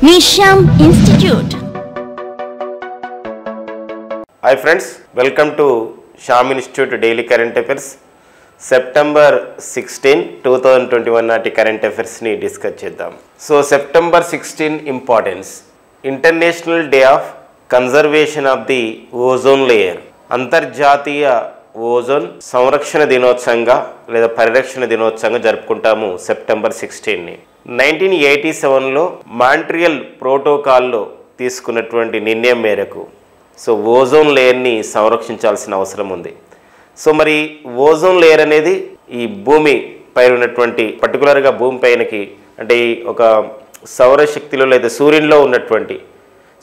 Nisham Institute. Hi friends, welcome to Sham Institute Daily Current Affairs. September 16, 2021 నాటి current అఫైర్స్ని discuss చేద్దాం. So September 16 importance. International day of conservation of the ozone layer. అంతర్జాతీయ ozone సంరక్షణ దినోత్సవంగా లేదా పరిరక్షణ దినోత్సవంగా జరుపుకుంటాము సెప్టెంబర్ 16ని. 1987లో మాంట్రియల్ ప్రోటోకాల్లో తీసుకున్నటువంటి నిర్ణయం మేరకు సో ఓజోన్ లేయర్ని సంరక్షించాల్సిన అవసరం ఉంది. సో మరి ఓజోన్ లేయర్ అనేది ఈ భూమి పైన ఉన్నటువంటి పర్టికులర్గా భూమి పైనకి అంటే ఒక సౌరశక్తిలో లేదా సూర్యునిలో ఉన్నటువంటి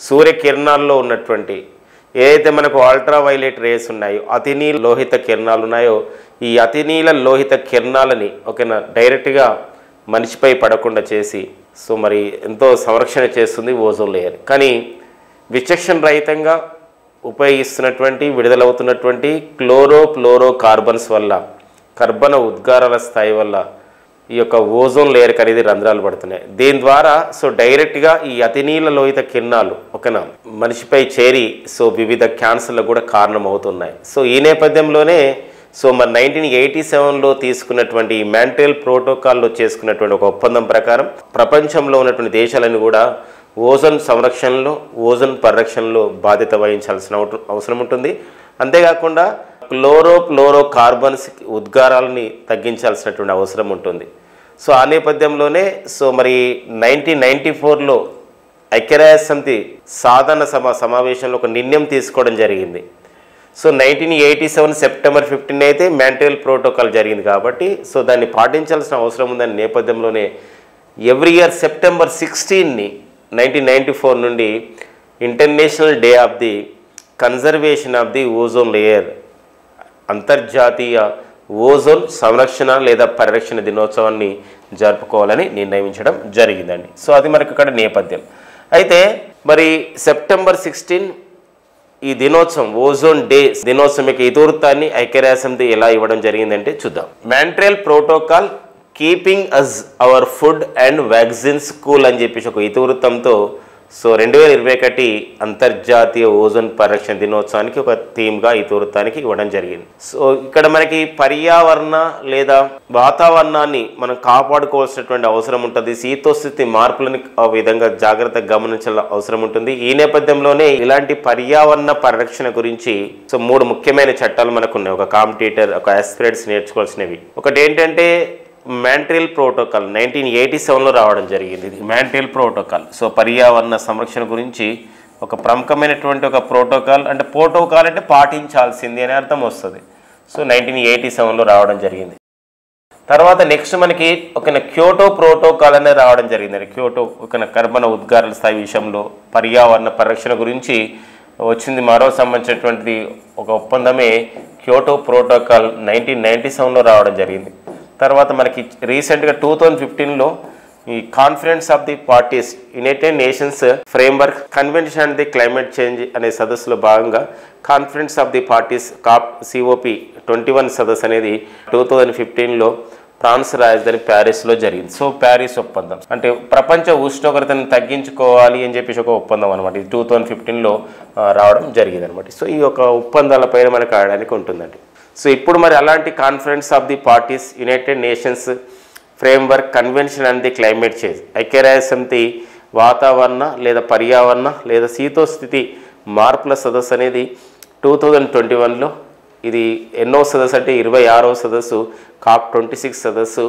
సూర్యకిరణాల్లో ఉన్నటువంటి ఏదైతే మనకు అల్ట్రావైలెట్ రేస్ ఉన్నాయో అతినీల లోహిత కిరణాలు ఉన్నాయో ఈ అతినీల లోహిత కిరణాలని ఓకేనా డైరెక్ట్గా మనిషిపై పడకుండా చేసి సో మరి ఎంతో సంరక్షణ చేస్తుంది ఓజోన్ లేయర్. కానీ విచక్షణ రహితంగా ఉపయోగిస్తున్నటువంటి విడుదలవుతున్నటువంటి క్లోరో కార్బన్స్ వల్ల కర్బన ఉద్గారాల స్థాయి వల్ల ఈ యొక్క ఓజోన్ లేయర్కి అనేది రంధ్రాలు పడుతున్నాయి. దీని ద్వారా సో డైరెక్ట్గా ఈ అతినీల లోహిత కిరణాలు ఓకేనా మనిషిపై చేరి సో వివిధ క్యాన్సర్లకు కూడా కారణమవుతున్నాయి. సో ఈ నేపథ్యంలోనే సో మరి 1987లో తీసుకున్నటువంటి ఈ మాంట్రియల్ ప్రోటోకాల్లో చేసుకున్నటువంటి ఒక ఒప్పందం ప్రకారం ప్రపంచంలో ఉన్నటువంటి దేశాలను కూడా ఓజోన్ సంరక్షణలో ఓజోన్ పరిరక్షణలో బాధ్యత వహించాల్సిన అవసరం ఉంటుంది. అంతేకాకుండా క్లోరో కార్బన్స్ ఉద్గారాలని తగ్గించాల్సినటువంటి అవసరం ఉంటుంది. సో ఆ నేపథ్యంలోనే సో మరి 1994లో ఐక్యరాజ్యసమితి సాధారణ సమావేశంలో ఒక నిర్ణయం తీసుకోవడం జరిగింది. సో 1987 సెప్టెంబర్ 15 అయితే మాంట్రియల్ ప్రోటోకాల్ జరిగింది కాబట్టి సో దాన్ని పాటించాల్సిన అవసరం ఉందనే నేపథ్యంలోనే ఎవ్రీ ఇయర్ సెప్టెంబర్ 16ని 1994 నుండి international day of the conservation of the ozone layer అంతర్జాతీయ ఓజోన్ సంరక్షణ లేదా పరిరక్షణ దినోత్సవాన్ని జరుపుకోవాలని నిర్ణయించడం జరిగిందండి. సో అది మనకి ఇక్కడ నేపథ్యం. అయితే మరి సెప్టెంబర్ 16 ఈ దినోత్సవం ఓజోన్ డే దినోత్సవం యొక్క ఇతివృత్తాన్ని ఐక్యరాజ్యసమితి ఎలా ఇవ్వడం జరిగిందంటే చూద్దాం. Montreal protocol keeping us our food and vaccines cool అని చెప్పేసి ఒక ఇతివృత్తంతో సో 2021 అంతర్జాతీయ ఓజోన్ పరిరక్షణ దినోత్సవానికి ఒక థీమ్గా ఇతివృత్తానికి ఇవ్వడం జరిగింది. సో ఇక్కడ మనకి పర్యావరణ లేదా వాతావరణాన్ని మనం కాపాడుకోవాల్సినటువంటి అవసరం ఉంటుంది. శీతోస్థితి మార్పులను ఆ విధంగా జాగ్రత్తగా గమనించాల్సిన అవసరం ఉంటుంది. ఈ నేపథ్యంలోనే ఇలాంటి పర్యావరణ పరిరక్షణ గురించి సో 3 ముఖ్యమైన చట్టాలు మనకు ఉన్నాయి. ఒక కాంపిటీటర్ ఒక ఆస్పిరెంట్స్ నేర్చుకోవాల్సినవి. ఒకటి ఏంటంటే మాంట్రియల్ ప్రోటోకాల్ 1987లో రావడం జరిగింది. ఇది మాంట్రియల్ ప్రోటోకాల్ సో పర్యావరణ సంరక్షణ గురించి ఒక ప్రముఖమైనటువంటి ఒక ప్రోటోకాల్ అంటే ప్రోటోకాల్ అంటే పాటించాల్సింది అనే అర్థం వస్తుంది. సో 1987లో రావడం జరిగింది. తర్వాత నెక్స్ట్ మనకి ఒక క్యోటో ప్రోటోకాల్ అనేది రావడం జరిగింది. క్యోటో ఒక కర్బన ఉద్గారాల స్థాయి విషయంలో పర్యావరణ పరిరక్షణ గురించి వచ్చింది మరో సంబంధించినటువంటి ఒక ఒప్పందమే క్యోటో ప్రోటోకాల్ 1997లో రావడం జరిగింది. తర్వాత మనకి రీసెంట్గా 2015లో ఈ conference of the parties United nations framework convention and the climate change అనే సదస్సులో భాగంగా conference of the parties COP21 సదస్సు అనేది 2015లో ఫ్రాన్స్ రాజధాని ప్యారిస్లో జరిగింది. సో ప్యారిస్ ఒప్పందం అంటే ప్రపంచ ఉష్ణోగ్రతను తగ్గించుకోవాలి అని చెప్పేసి ఒక ఒప్పందం అనమాట. ఇది 2015లో రావడం జరిగింది అనమాట. సో ఈ యొక్క ఒప్పందాలపైన మనకు ఆడడానికి ఉంటుందండి. సో ఇప్పుడు మరి అలాంటి conference of the parties United nations framework convention and the climate change ఐక్యరాజ్యసమితి వాతావరణ లేదా పర్యావరణ లేదా శీతోస్థితి మార్పుల సదస్సు అనేది 2021లో ఇది ఎన్నో సదస్సు అంటే 26వ సదస్సు COP26 సదస్సు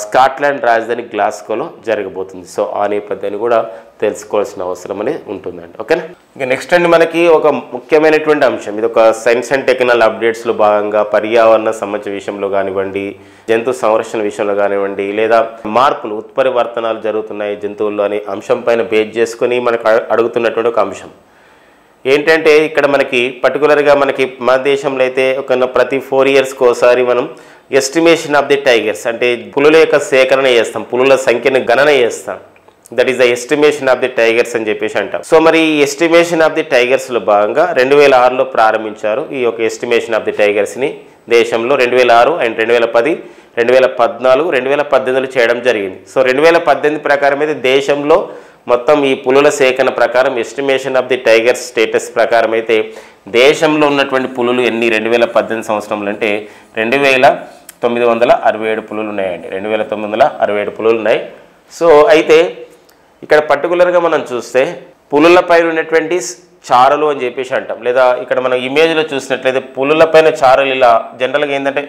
స్కాట్లాండ్ రాజధాని గ్లాస్గోలో జరగబోతుంది. సో ఆ నేపథ్యాన్ని కూడా తెలుసుకోవాల్సిన అవసరం అనేది ఉంటుందండి. ఓకేనా. ఇంకా నెక్స్ట్ అండి మనకి ఒక ముఖ్యమైనటువంటి అంశం ఇది ఒక సైన్స్ అండ్ టెక్నాలజీ అప్డేట్స్లో భాగంగా పర్యావరణ సంబంధించిన విషయంలో కానివ్వండి జంతు సంరక్షణ విషయంలో కానివ్వండి లేదా మార్పులు ఉత్పరివర్తనాలు జరుగుతున్నాయి జంతువుల్లో అనే అంశం పైన బేస్ చేసుకొని మనకు అడుగుతున్నటువంటి ఒక అంశం ఏంటంటే ఇక్కడ మనకి పర్టికులర్గా మనకి మన దేశంలో అయితే ఒక ప్రతి 4 ఇయర్స్కి ఒకసారి మనం ఎస్టిమేషన్ ఆఫ్ ది టైగర్స్ అంటే పులుల యొక్క సేకరణ చేస్తాం, పులుల సంఖ్యను గణన చేస్తాం. That is the estimation of the tigers అని చెప్పేసి అంటాం. సో మరి ఈ ఎస్టిమేషన్ ఆఫ్ ది టైగర్స్లో భాగంగా 2006లో ప్రారంభించారు ఈ యొక్క ఎస్టిమేషన్ ఆఫ్ ది టైగర్స్ని దేశంలో. 2006 అండ్ 2010 2014 2018లో చేయడం జరిగింది. సో 2018 ప్రకారం అయితే దేశంలో మొత్తం ఈ పులుల సేకరణ ప్రకారం estimation of the tiger status ప్రకారం అయితే దేశంలో ఉన్నటువంటి పులులు ఎన్ని 2018 సంవత్సరంలో అంటే 2967 పులులు ఉన్నాయండి. 2967 పులులు ఉన్నాయి. సో అయితే ఇక్కడ పర్టికులర్గా మనం చూస్తే పులులపైన ఉన్నటువంటి చారలు అని చెప్పేసి అంటాం, లేదా ఇక్కడ మనం ఇమేజ్లో చూసినట్లయితే పులులపైన చారలు ఇలా జనరల్గా ఏంటంటే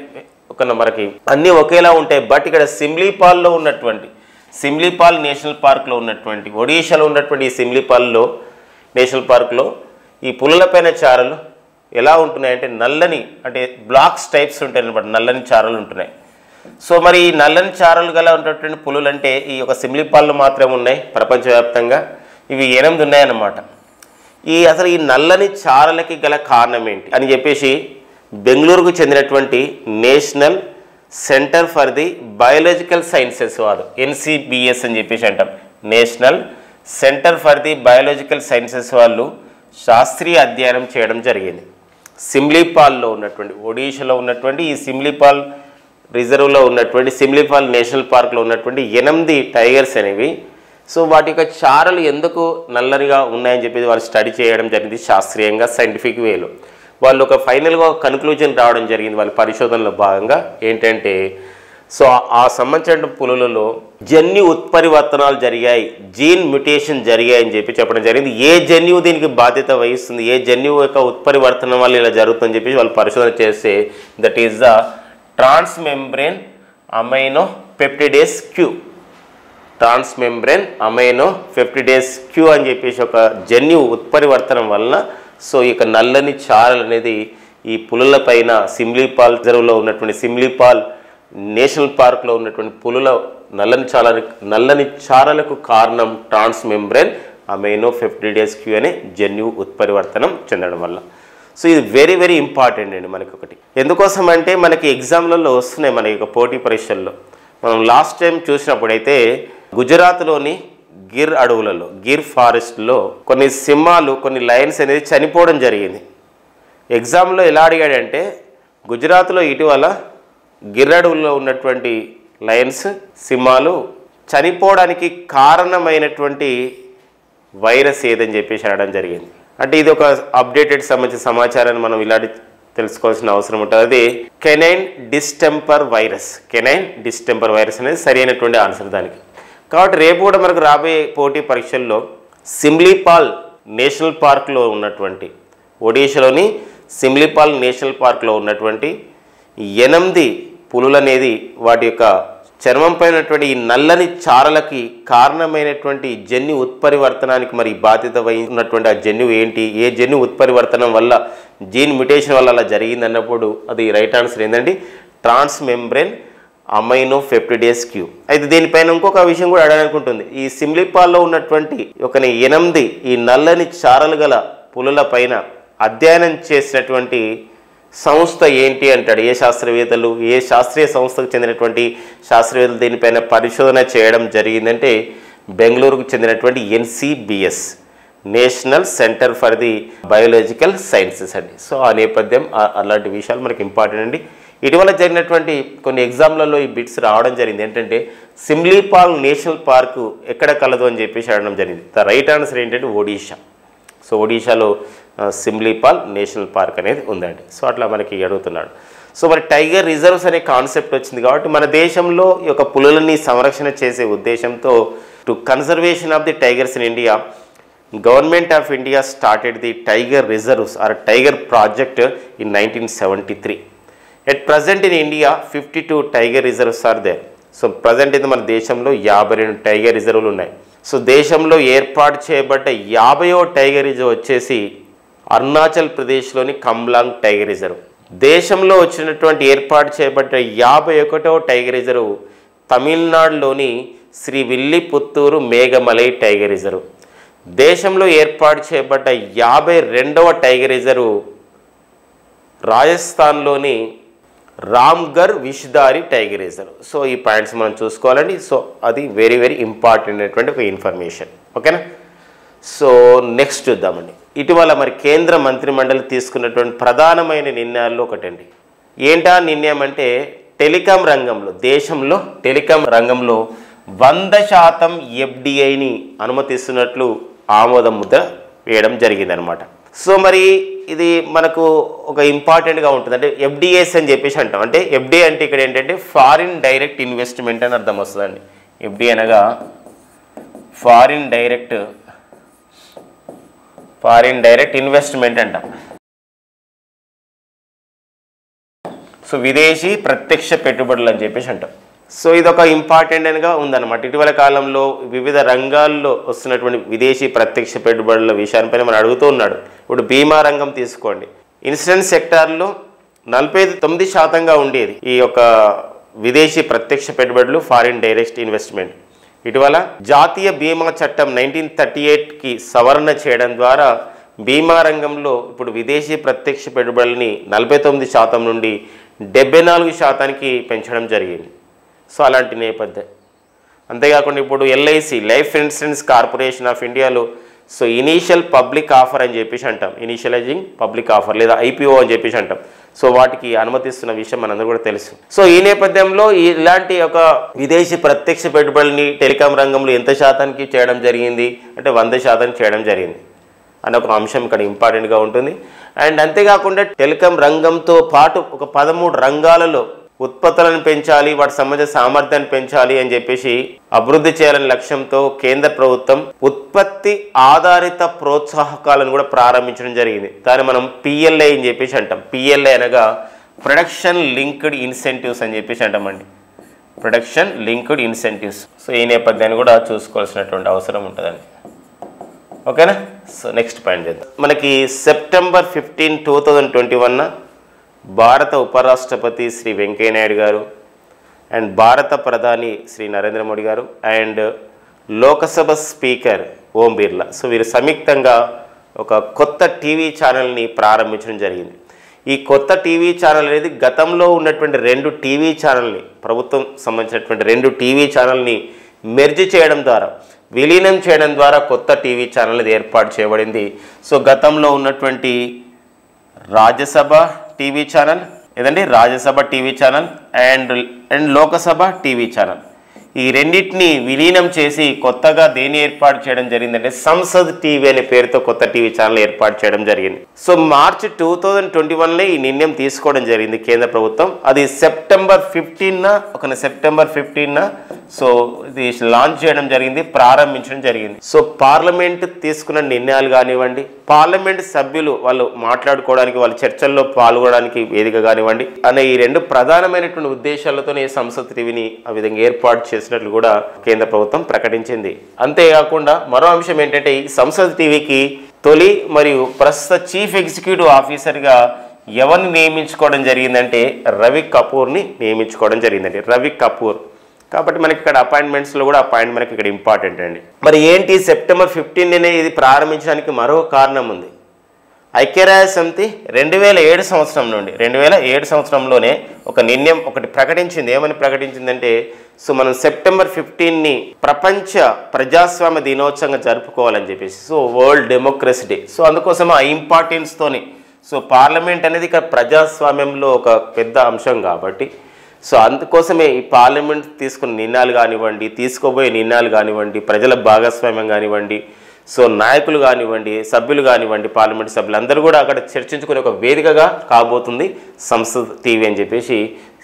ఒక మనకి అన్నీ ఒకేలా ఉంటాయి. బట్ ఇక్కడ సిమ్లీపాల్లో ఉన్నటువంటి సిమ్లీపాల్ నేషనల్ పార్క్లో ఉన్నటువంటి ఒడిషాలో ఉన్నటువంటి ఈ సిమ్లీపాల్లో నేషనల్ పార్క్లో ఈ పులులపైన చారలు ఎలా ఉంటున్నాయంటే నల్లని అంటే బ్లాక్స్ టైప్స్ ఉంటాయి అన్నమాట, నల్లని చారలు ఉంటున్నాయి. సో మరి ఈ నల్లని చారలు గల ఉన్నటువంటి పులులు అంటే ఈ యొక్క సిమ్లీపాల్లో మాత్రమే ఉన్నాయి ప్రపంచవ్యాప్తంగా. ఇవి 8 ఉన్నాయన్నమాట. అసలు ఈ నల్లని చారలకి గల కారణం ఏంటి అని చెప్పేసి బెంగళూరుకు చెందినటువంటి national centre for the biological sciences వారు NCBS అని చెప్పేసి అంటాం, national centre for the biological sciences వాళ్ళు శాస్త్రీయ అధ్యయనం చేయడం జరిగింది. సిమ్లీపాల్లో ఉన్నటువంటి ఒడిషాలో ఉన్నటువంటి ఈ సిమ్లీపాల్ రిజర్వ్లో ఉన్నటువంటి సిమ్లీపాల్ నేషనల్ పార్క్లో ఉన్నటువంటి 8 టైగర్స్ అనేవి. సో వాటి యొక్క చారలు ఎందుకు నల్లనిగా ఉన్నాయని చెప్పేసి వాళ్ళు స్టడీ చేయడం జరిగింది శాస్త్రీయంగా, సైంటిఫిక్ వేలో. వాళ్ళు ఒక ఫైనల్గా ఒక కన్క్లూజన్ రావడం జరిగింది వాళ్ళ పరిశోధనలో భాగంగా. ఏంటంటే సో ఆ సంబంధించిన పులులలో జన్యు ఉత్పరివర్తనాలు జరిగాయి, జీన్ మ్యుటేషన్ జరిగాయని చెప్పడం జరిగింది. ఏ జన్యువు దీనికి బాధ్యత వహిస్తుంది, ఏ జన్యువు యొక్క ఉత్పరివర్తనం వల్ల ఇలా జరుగుతుందని చెప్పి వాళ్ళు పరిశోధన చేస్తే that is the transmembrane amino peptidase Q, transmembrane amino peptidase Q అని చెప్పేసి ఒక జన్యువు ఉత్పరివర్తనం వలన సో ఇక నల్లని చారలు అనేది ఈ పులుల పైన సిమ్లీపాల్ రిజర్వ్లో ఉన్నటువంటి సిమ్లీపాల్ నేషనల్ పార్క్లో ఉన్నటువంటి పులుల నల్లని చారలకు కారణం ట్రాన్స్మెంబ్రేన్ అమైనో పెప్టిడేస్ క్యూ అనే జన్యువు ఉత్పరివర్తనం చెందడం వల్ల. సో ఇది వెరీ వెరీ ఇంపార్టెంట్ అండి మనకి ఒకటి. ఎందుకోసం అంటే మనకి ఎగ్జామ్లలో వస్తున్నాయి మన యొక్క పోటీ పరీక్షల్లో. మనం లాస్ట్ టైం చూసినప్పుడైతే గుజరాత్లోని గిర్ అడవులలో గిర్ ఫారెస్ట్లో కొన్ని సింహాలు కొన్ని లయన్స్ అనేది చనిపోవడం జరిగింది. ఎగ్జామ్లో ఎలా అడిగాడంటే గుజరాత్లో ఇటీవల గిర్ అడవుల్లో ఉన్నటువంటి లయన్స్ సింహాలు చనిపోవడానికి కారణమైనటువంటి వైరస్ ఏదని చెప్పేసి అనడం జరిగింది. అంటే ఇది ఒక అప్డేటెడ్ సంబంధించిన సమాచారాన్ని మనం ఇలాంటి తెలుసుకోవాల్సిన అవసరం ఉంటుంది. అది canine distemper virus. Canine distemper virus అనేది సరైనటువంటి ఆన్సర్ దానికి. కాబట్టి రేపు కూడా మనకు రాబోయే పోటీ పరీక్షల్లో సిమ్లీపాల్ నేషనల్ పార్క్లో ఉన్నటువంటి ఒడిషాలోని సిమ్లీపాల్ నేషనల్ పార్క్లో ఉన్నటువంటి 8 పులులు అనేది వాటి యొక్క చర్మంపై ఉన్నటువంటి ఈ నల్లని చారలకి కారణమైనటువంటి జన్యు ఉత్పరివర్తనానికి మరి బాధ్యత వహించినటువంటి ఆ జన్యువు ఏంటి, ఏ జన్యు ఉత్పరివర్తనం వల్ల జీన్ మ్యుటేషన్ వల్ల అలా జరిగింది అన్నప్పుడు అది రైట్ ఆన్సర్ ఏంటంటే ట్రాన్స్మెంబ్రేన్ అమైనో పెప్టిడేస్ క్యూ. అయితే దీనిపైన ఇంకొక విషయం కూడా అడగడానికి ఉంటుంది. ఈ సిమ్లీపాల్లో ఉన్నటువంటి ఒక 8 ఈ నల్లని చారలు గల పులుల పైన అధ్యయనం చేసినటువంటి సంస్థ ఏంటి అంటాడు. ఏ శాస్త్రవేత్తలు, ఏ శాస్త్రీయ సంస్థకు చెందినటువంటి శాస్త్రవేత్తలు దీనిపైన పరిశోధన చేయడం జరిగిందంటే బెంగళూరుకు చెందినటువంటి NCBS national centre for the biological sciences అండి. సో ఆ నేపథ్యం అలాంటి విషయాలు మనకి ఇంపార్టెంట్ అండి. ఇటీవల జరిగినటువంటి కొన్ని ఎగ్జామ్లలో ఈ బిట్స్ రావడం జరిగింది. ఏంటంటే సిమ్లీపాల్ నేషనల్ పార్కు ఎక్కడ కలదు అని చెప్పేసి అడగడం జరిగింది. ద రైట్ ఆన్సర్ ఏంటంటే ఒడిషా. సో ఒడిషాలో సిమ్లీపాల్ నేషనల్ పార్క్ అనేది ఉందండి. సో అట్లా మనకి అడుగుతున్నాడు. సో మరి టైగర్ రిజర్వ్స్ అనే కాన్సెప్ట్ వచ్చింది కాబట్టి మన దేశంలో ఈ యొక్క పులులని సంరక్షణ చేసే ఉద్దేశంతో to conservation of the tigers in India government of India started the tiger reserves or tiger project in 1973. At present in India 52 tiger reserves are there. So present అయితే మన దేశంలో 52 టైగర్ రిజర్వ్లు ఉన్నాయి. సో దేశంలో ఏర్పాటు చేయబడ్డ 50వ టైగర్ రిజర్వ్ వచ్చేసి అరుణాచల్ ప్రదేశ్లోని కంబ్లాంగ్ tiger reserve. దేశంలో వచ్చినటువంటి ఏర్పాటు చేయబడ్డ 51వ టైగర్ రిజర్వ్ తమిళనాడులోని శ్రీ విల్లిపుత్తూరు మేఘమలై టైగర్ రిజర్వ్. దేశంలో ఏర్పాటు చేయబడ్డ 52వ టైగర్ రిజర్వ్ రాజస్థాన్లోని రామ్గర్ విష్దారి టైగర్ రిజర్వ్. సో ఈ పాయింట్స్ మనం చూసుకోవాలండి. సో అది వెరీ వెరీ ఇంపార్టెంట్ అయినటువంటి ఒక ఇన్ఫర్మేషన్. ఓకేనా. సో నెక్స్ట్ చూద్దామండి. ఇటీవల మరి కేంద్ర మంత్రిమండలి తీసుకున్నటువంటి ప్రధానమైన నిర్ణయాల్లో ఒకటండి. ఏంటా నిర్ణయం అంటే టెలికాం రంగంలో దేశంలో టెలికాం రంగంలో 100% FDIని అనుమతిస్తున్నట్లు ఆమోదం ముద్ర వేయడం జరిగిందనమాట. సో మరి ఇది మనకు ఒక ఇంపార్టెంట్గా ఉంటుంది. అంటే FDIs అని చెప్పేసి అంటాం. అంటే FDI అంటే ఇక్కడ ఏంటంటే ఫారిన్ డైరెక్ట్ ఇన్వెస్ట్మెంట్ అని అర్థం వస్తుందండి. FDI అనగా ఫారిన్ డైరెక్ట్ ఇన్వెస్ట్మెంట్ అంటాం. సో విదేశీ ప్రత్యక్ష పెట్టుబడులు అని చెప్పేసి అంటాం. సో ఇది ఒక ఇంపార్టెంట్గా ఉందన్నమాట. ఇటీవల కాలంలో వివిధ రంగాల్లో వస్తున్నటువంటి విదేశీ ప్రత్యక్ష పెట్టుబడుల విషయాలపైన మనం అడుగుతూ ఉన్నాడు. ఇప్పుడు బీమా రంగం తీసుకోండి. ఇన్సూరెన్స్ సెక్టార్లో 49% ఉండేది ఈ యొక్క విదేశీ ప్రత్యక్ష పెట్టుబడులు, ఫారిన్ డైరెక్ట్ ఇన్వెస్ట్మెంట్. ఇటీవల జాతీయ బీమా చట్టం 1938కి సవరణ చేయడం ద్వారా బీమా రంగంలో ఇప్పుడు విదేశీ ప్రత్యక్ష పెట్టుబడులని 49% నుండి 74%కి పెంచడం జరిగింది. సో అలాంటి నేపథ్యం. అంతేకాకుండా ఇప్పుడు LIC life insurance corporation of ఇండియాలో సో ఇనీషియల్ పబ్లిక్ ఆఫర్ అని చెప్పేసి అంటాం. ఇనీషియలైజింగ్ పబ్లిక్ ఆఫర్ లేదా IPO అని చెప్పేసి అంటాం. సో వాటికి అనుమతిస్తున్న విషయం మనందరూ కూడా తెలుసు. సో ఈ నేపథ్యంలో ఇలాంటి ఒక విదేశీ ప్రత్యక్ష పెట్టుబడులని టెలికాం రంగంలో ఎంత శాతానికి చేయడం జరిగింది అంటే 100% చేయడం జరిగింది అనే ఒక అంశం ఇక్కడ ఇంపార్టెంట్గా ఉంటుంది. అండ్ అంతేకాకుండా టెలికాం రంగంతో పాటు ఒక 13 రంగాలలో ఉత్పత్తులను పెంచాలి, వాటి సంబంధించిన సామర్థ్యాన్ని పెంచాలి అని చెప్పేసి అభివృద్ధి చేయాలనే లక్ష్యంతో కేంద్ర ప్రభుత్వం ఉత్పత్తి ఆధారిత ప్రోత్సాహకాలను కూడా ప్రారంభించడం జరిగింది. దాన్ని మనం PLI అని చెప్పేసి అంటాం. PLI అనగా ప్రొడక్షన్ లింక్డ్ ఇన్సెంటివ్స్ అని చెప్పేసి అంటామండి. Production linked incentives. సో ఈ నేపథ్యాన్ని కూడా చూసుకోవాల్సినటువంటి అవసరం ఉంటుందండి. ఓకేనా. సో నెక్స్ట్ పాయింట్ చేద్దాం. మనకి సెప్టెంబర్ 15, 2021 భారత ఉపరాష్ట్రపతి శ్రీ వెంకయ్య నాయుడు గారు అండ్ భారత ప్రధాని శ్రీ నరేంద్ర మోడీ గారు and Lok Sabha speaker Om Birla so వీరు సంయుక్తంగా ఒక కొత్త టీవీ ఛానల్ని ప్రారంభించడం జరిగింది. ఈ కొత్త టీవీ ఛానల్ అనేది గతంలో ఉన్నటువంటి 2 టీవీ ఛానల్ని ప్రభుత్వం సంబంధించినటువంటి 2 టీవీ ఛానల్ని మెర్జ్ చేయడం ద్వారా విలీనం చేయడం ద్వారా కొత్త టీవీ ఛానల్ ఏర్పాటు చేయబడింది. సో గతంలో ఉన్నటువంటి రాజ్యసభ టీవీ ఛానల్ ఏదండి Rajya Sabha TV channel and Lok Sabha TV channel ఈ రెండింటిని విలీనం చేసి కొత్తగా దేని ఏర్పాటు చేయడం జరిగిందంటే సంసద్ టీవీ అనే పేరుతో కొత్త టీవీ ఛానల్ ఏర్పాటు చేయడం జరిగింది. సో మార్చి 2021లో ఈ నిర్ణయం తీసుకోవడం జరిగింది కేంద్ర ప్రభుత్వం. అది సెప్టెంబర్ 15న సో ఇది లాంచ్ చేయడం జరిగింది, ప్రారంభించడం జరిగింది. సో పార్లమెంట్ తీసుకున్న నిర్ణయాలు కానివ్వండి, పార్లమెంట్ సభ్యులు వాళ్ళు మాట్లాడుకోవడానికి, వాళ్ళ చర్చల్లో పాల్గొనడానికి వేదిక కానివ్వండి అనే ఈ 2 ప్రధానమైనటువంటి ఉద్దేశాలతోనే సంసద్ టీవీని ఆ విధంగా ఏర్పాటు చేసినట్లు కూడా కేంద్ర ప్రభుత్వం ప్రకటించింది. అంతేకాకుండా మరో అంశం ఏంటంటే ఈ సంసద్ టీవీకి తొలి మరియు ప్రస్తుత చీఫ్ ఎగ్జిక్యూటివ్ ఆఫీసర్గా ఎవరిని నియమించుకోవడం జరిగిందంటే రవి కపూర్ని నియమించుకోవడం జరిగిందండి. రవి కపూర్. కాబట్టి మనకి ఇక్కడ అపాయింట్మెంట్స్లో కూడా అపాయింట్ మనకి ఇక్కడ ఇంపార్టెంట్ అండి. మరి ఏంటి సెప్టెంబర్ 15నే ఇది ప్రారంభించడానికి మరో కారణం ఉంది. ఐక్యరాజ్య సమితి 2007 సంవత్సరం నుండి 2007 సంవత్సరంలోనే ఒక నిర్ణయం ఒకటి ప్రకటించింది. ఏమని ప్రకటించిందంటే సో మనం సెప్టెంబర్ 15ని ప్రపంచ ప్రజాస్వామ్య దినోత్సవంగా జరుపుకోవాలని చెప్పేసి. So world democracy day. So అందుకోసం ఆ ఇంపార్టెన్స్తోని సో పార్లమెంట్ అనేది ఇక్కడ ప్రజాస్వామ్యంలో ఒక పెద్ద అంశం కాబట్టి సో అందుకోసమే ఈ పార్లమెంట్ తీసుకున్న నిర్ణయాలు కానివ్వండి, తీసుకోబోయే నిర్ణయాలు కానివ్వండి, ప్రజల భాగస్వామ్యం కానివ్వండి, సో నాయకులు కానివ్వండి, సభ్యులు కానివ్వండి, పార్లమెంట్ సభ్యులు అందరూ కూడా అక్కడ చర్చించుకునే ఒక వేదికగా కాబోతుంది సంసద్ టీవీ అని చెప్పేసి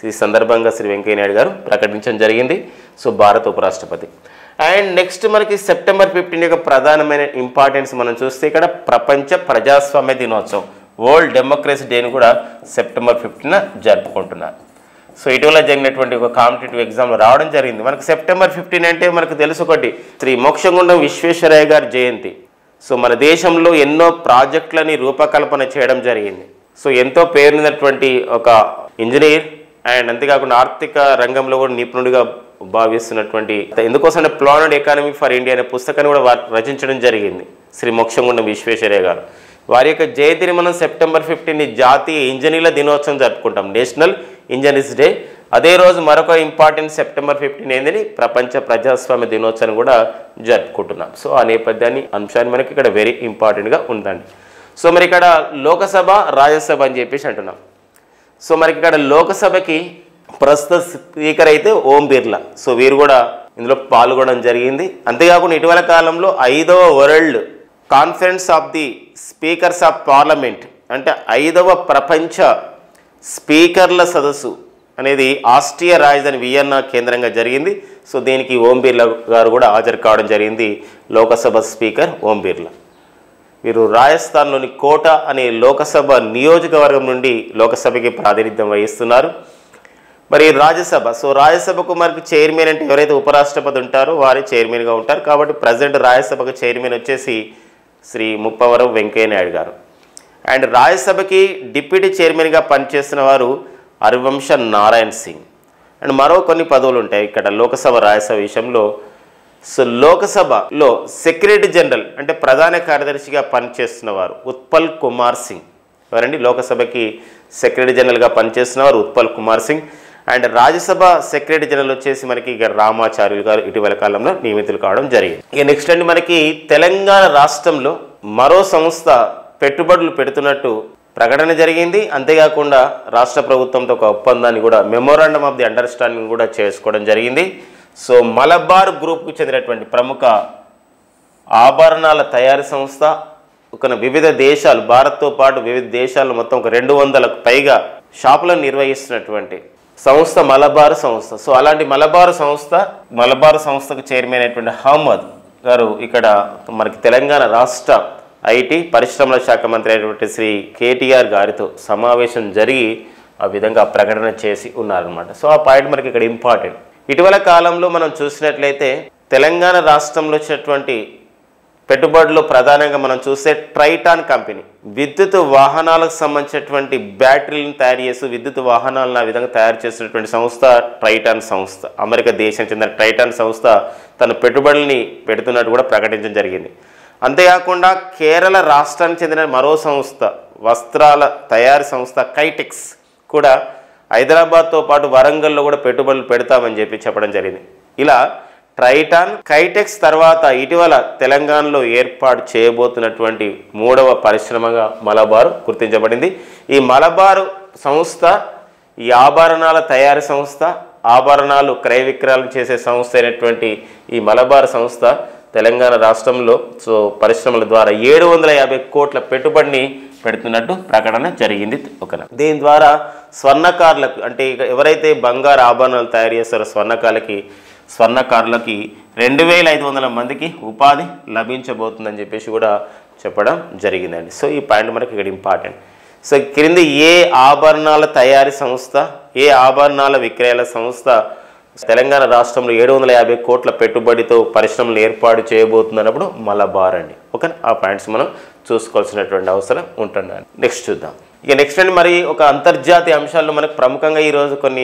ఈ సందర్భంగా శ్రీ వెంకయ్య నాయుడు గారు ప్రకటించడం జరిగింది. సో భారత ఉపరాష్ట్రపతి. అండ్ నెక్స్ట్ మనకి సెప్టెంబర్ 15 యొక్క ప్రధానమైన ఇంపార్టెన్స్ మనం చూస్తే ఇక్కడ ప్రపంచ ప్రజాస్వామ్య దినోత్సవం వరల్డ్ డెమోక్రసీ డేని కూడా సెప్టెంబర్ 15న జరుపుకుంటున్నారు. సో ఇటీవల జరిగినటువంటి ఒక కాంపిటేటివ్ ఎగ్జామ్లో రావడం జరిగింది. మనకు సెప్టెంబర్ 15 అంటే మనకు తెలుసు ఒకటి శ్రీ మోక్షగుండం విశ్వేశ్వరయ్య గారి జయంతి. సో మన దేశంలో ఎన్నో ప్రాజెక్టులని రూపకల్పన చేయడం జరిగింది. సో ఎంతో పేరున్నటువంటి ఒక ఇంజనీర్ అండ్ అంతేకాకుండా ఆర్థిక రంగంలో కూడా నిపుణుడిగా భావిస్తున్నటువంటి ఎందుకోసం ప్లానెడ్ ఎకానమీ ఫర్ ఇండియా అనే పుస్తకాన్ని కూడా రచించడం జరిగింది శ్రీ మోక్షగుండం విశ్వేశ్వరయ్య గారు. వారి యొక్క జయంతిని మనం సెప్టెంబర్ 15ని జాతీయ ఇంజనీర్ల దినోత్సవం జరుపుకుంటాం, నేషనల్ ఇంజనీర్స్ డే. అదే రోజు మరొక ఇంపార్టెంట్ సెప్టెంబర్ 15 ఏందని ప్రపంచ ప్రజాస్వామ్య దినోత్సవం కూడా జరుపుకుంటున్నాం. సో ఆ నేపథ్యాన్ని అంశాన్ని మనకి ఇక్కడ వెరీ ఇంపార్టెంట్గా ఉందండి. సో మరి ఇక్కడ లోకసభ రాజ్యసభ అని చెప్పేసి అంటున్నాం. సో మనకి ఇక్కడ లోకసభకి ప్రస్తుత స్పీకర్ అయితే ఓం బిర్లా. సో వీరు కూడా ఇందులో పాల్గొనడం జరిగింది. అంతేకాకుండా ఇటీవల కాలంలో 5వ world conference of the speakers of parliament అంటే 5వ ప్రపంచ స్పీకర్ల సదస్సు అనేది ఆస్ట్రియా రాజధాని వియన్నా కేంద్రంగా జరిగింది. సో దీనికి ఓం బిర్లా గారు కూడా హాజరు కావడం జరిగింది. లోకసభ స్పీకర్ ఓం బిర్లా వీరు రాజస్థాన్లోని కోటా అనే లోకసభ నియోజకవర్గం నుండి లోకసభకి ప్రాతినిధ్యం వహిస్తున్నారు. మరి రాజ్యసభ, సో రాజ్యసభకు మనకి చైర్మన్ అంటే ఎవరైతే ఉపరాష్ట్రపతి ఉంటారో వారే చైర్మన్గా ఉంటారు. కాబట్టి ప్రజెంట్ రాజ్యసభకు చైర్మన్ వచ్చేసి శ్రీ ముప్పవరం వెంకయ్య నాయుడు గారు. అండ్ రాజ్యసభకి డిప్యూటీ చైర్మన్గా పనిచేస్తున్న వారు హరివంశ నారాయణ్ సింగ్. అండ్ మరో కొన్ని పదవులు ఉంటాయి ఇక్కడ లోకసభ రాజ్యసభ విషయంలో. సో లోకసభలో సెక్రటరీ జనరల్ అంటే ప్రధాన కార్యదర్శిగా పనిచేస్తున్న వారు ఉత్పల్ కుమార్ సింగ్. ఎవరండి? లోకసభకి సెక్రటరీ జనరల్గా పనిచేస్తున్న వారు Utpal Kumar Singh. And Rajya Sabha secretary general వచ్చేసి మనకి ఇక రామాచార్యులు గారు ఇటీవల కాలంలో నియమితులు కావడం జరిగింది. ఇక నెక్స్ట్ అండి మనకి తెలంగాణ రాష్ట్రంలో మరో సంస్థ పెట్టుబడులు పెడుతున్నట్టు ప్రకటన జరిగింది. అంతేకాకుండా రాష్ట్ర ప్రభుత్వంతో ఒక ఒప్పందాన్ని కూడా మెమోరాండమ్ ఆఫ్ ది అండర్స్టాండింగ్ కూడా చేసుకోవడం జరిగింది. సో మలబార్ గ్రూప్కు చెందినటువంటి ప్రముఖ ఆభరణాల తయారీ సంస్థ ఒక వివిధ దేశాలు భారత్తో పాటు వివిధ దేశాల్లో మొత్తం ఒక 200లకు పైగా షాపులను నిర్వహిస్తున్నటువంటి సంస్థ మలబార్ సంస్థ. సో అలాంటి మలబార్ సంస్థకు చైర్మన్ అయినటువంటి అహ్మద్ గారు ఇక్కడ మనకి తెలంగాణ రాష్ట్ర ఐటీ పరిశ్రమల శాఖ మంత్రి అయినటువంటి శ్రీ కేటీఆర్ గారితో సమావేశం జరిగి ఆ విధంగా ప్రకటన చేసి ఉన్నారనమాట. సో ఆ పాయింట్ మనకి ఇక్కడ ఇంపార్టెంట్. ఇటీవల కాలంలో మనం చూసినట్లయితే తెలంగాణ రాష్ట్రంలో వచ్చినటువంటి పెట్టుబడులు ప్రధానంగా మనం చూస్తే ట్రైటాన్ కంపెనీ విద్యుత్ వాహనాలకు సంబంధించినటువంటి బ్యాటరీలను తయారు చేస్తూ విద్యుత్ వాహనాలను ఆ విధంగా తయారు చేసినటువంటి సంస్థ ట్రైటాన్ సంస్థ. అమెరికా దేశానికి చెందిన ట్రైటాన్ సంస్థ తన పెట్టుబడుల్ని పెడుతున్నట్టు కూడా ప్రకటించడం జరిగింది. అంతేకాకుండా కేరళ రాష్ట్రానికి చెందిన మరో సంస్థ వస్త్రాల తయారీ సంస్థ కైటెక్స్ కూడా హైదరాబాద్తో పాటు వరంగల్లో కూడా పెట్టుబడులు పెడతామని చెప్పడం జరిగింది. ఇలా ట్రైటాన్ కైటెక్స్ తర్వాత ఇటీవల తెలంగాణలో ఏర్పాటు చేయబోతున్నటువంటి 3వ పరిశ్రమగా మలబార్ గుర్తించబడింది. ఈ మలబార్ సంస్థ ఈ ఆభరణాల తయారీ సంస్థ, ఆభరణాలు క్రయ విక్రయాలు చేసే సంస్థ అయినటువంటి ఈ మలబార్ సంస్థ తెలంగాణ రాష్ట్రంలో సో పరిశ్రమల ద్వారా 750 కోట్ల పెట్టుబడిని పెడుతున్నట్టు ప్రకటన జరిగింది. దీని ద్వారా స్వర్ణకారులకు అంటే ఎవరైతే బంగారు ఆభరణాలు తయారు చేస్తారో స్వర్ణకారులకి 2500 మందికి ఉపాధి లభించబోతుందని చెప్పేసి కూడా చెప్పడం జరిగిందండి. సో ఈ పాయింట్ మనకి ఇక్కడ ఇంపార్టెంట్. సో క్రింది ఏ ఆభరణాల తయారీ సంస్థ, ఏ ఆభరణాల విక్రయాల సంస్థ తెలంగాణ రాష్ట్రంలో 750 కోట్ల పెట్టుబడితో పరిశ్రమలు ఏర్పాటు చేయబోతుందన్నప్పుడు మలబార్ అండి. ఓకే, ఆ పాయింట్స్ మనం చూసుకోవాల్సినటువంటి అవసరం ఉంటుంది. నెక్స్ట్ చూద్దాం. ఇక నెక్స్ట్ అండి మరి ఒక అంతర్జాతీయ అంశాల్లో మనకు ప్రముఖంగా ఈరోజు కొన్ని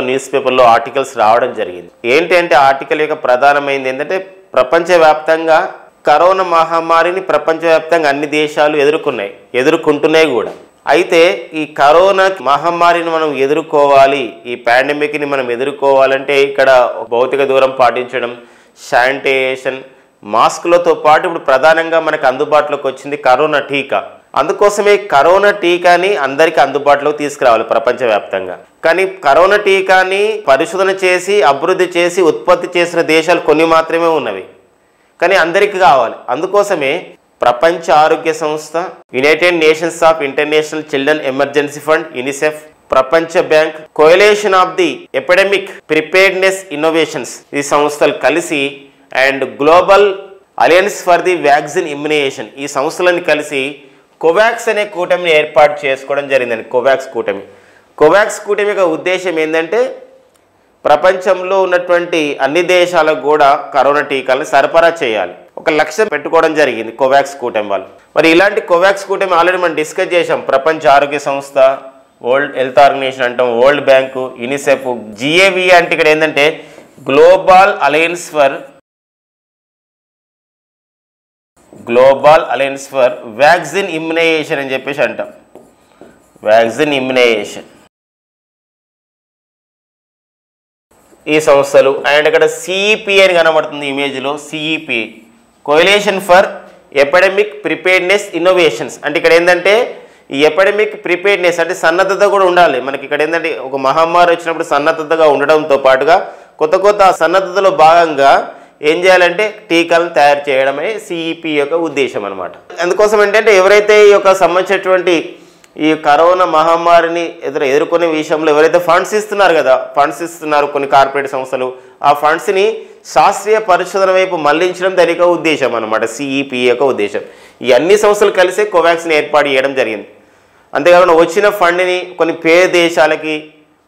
న్యూస్ పేపర్లో ఆర్టికల్స్ రావడం జరిగింది. ఏంటి అంటే ఆర్టికల్ యొక్క ప్రధానమైనది ఏంటంటే ప్రపంచవ్యాప్తంగా కరోనా మహమ్మారిని ప్రపంచవ్యాప్తంగా అన్ని దేశాలు ఎదుర్కొంటున్నాయి కూడా. అయితే ఈ కరోనా మహమ్మారిని మనం ఎదుర్కోవాలి, ఈ పాండమిక్ని మనం ఎదుర్కోవాలంటే ఇక్కడ భౌతిక దూరం పాటించడం, శానిటైజేషన్, మాస్కులతో పాటు ఇప్పుడు ప్రధానంగా మనకు అందుబాటులోకి వచ్చింది కరోనా టీకా. అందుకోసమే కరోనా టీకాని అందరికీ అందుబాటులోకి తీసుకురావాలి ప్రపంచవ్యాప్తంగా. కానీ కరోనా టీకాని పరిశోధన చేసి అభివృద్ధి చేసి ఉత్పత్తి చేసిన దేశాలు కొన్ని మాత్రమే ఉన్నవి, కానీ అందరికీ కావాలి. అందుకోసమే ప్రపంచ ఆరోగ్య సంస్థ, United Nations of International Children Emergency Fund UNICEF, ప్రపంచ bank, Coalition of the Epidemic Preparedness Innovations ఈ సంస్థలు కలిసి and Global alliance for the Vaccine Immunization ఈ సంస్థలను కలిసి కోవాక్స్ అనే కూటమిని ఏర్పాటు చేసుకోవడం జరిగిందండి. కోవాక్స్ కూటమి యొక్క ఉద్దేశం ఏంటంటే ప్రపంచంలో ఉన్నటువంటి అన్ని దేశాలకు కూడా కరోనా టీకాలను సరఫరా చేయాలి. ఒక లక్ష్యం పెట్టుకోవడం జరిగింది కోవాక్స్ కూటమి వాళ్ళు. మరి ఇలాంటి కోవాక్స్ కూటమి ఆల్రెడీ మనం డిస్కస్ చేసాం. ప్రపంచ ఆరోగ్య సంస్థ, వరల్డ్ హెల్త్ ఆర్గనైజేషన్ అంటాం, వరల్డ్ బ్యాంకు, యునిసెఫ్, జిఏవి అంటే ఇక్కడ ఏంటంటే global alliance for vaccine immunisation అని చెప్పేసి అంటాం. వ్యాక్సిన్ ఇమ్యునైజేషన్ ఈ సంస్థలు. అండ్ ఇక్కడ సిఈపి అని కనబడుతుంది ఇమేజ్లో. CEP coalition for epidemic Preparedness innovations అంటే ఇక్కడ ఏంటంటే ఈ ఎపిడమిక్ ప్రిపేర్డ్నెస్ అంటే సన్నద్ధత కూడా ఉండాలి మనకి. ఇక్కడ ఏంటంటే ఒక మహమ్మారి వచ్చినప్పుడు సన్నద్ధతగా ఉండడంతో పాటుగా కొత్త కొత్త సన్నద్ధతలో భాగంగా ఏం చేయాలంటే టీకాలను తయారు చేయడమే సిఈపి యొక్క ఉద్దేశం అనమాట. అందుకోసం ఏంటంటే ఎవరైతే ఈ యొక్క సంబంధించినటువంటి ఈ కరోనా మహమ్మారిని ఎదుర్కొనే విషయంలో ఎవరైతే ఫండ్స్ ఇస్తున్నారు కదా, ఫండ్స్ ఇస్తున్నారు కొన్ని కార్పొరేట్ సంస్థలు, ఆ ఫండ్స్ని శాస్త్రీయ పరిశోధన వైపు మళ్లించడం దాని యొక్క ఉద్దేశం అనమాట, సిఈపి యొక్క ఉద్దేశం. ఈ అన్ని సంస్థలు కలిసే కోవాక్సిన్ ఏర్పాటు చేయడం జరిగింది. అంతేకాకుండా వచ్చిన ఫండ్ని కొన్ని పేద దేశాలకి,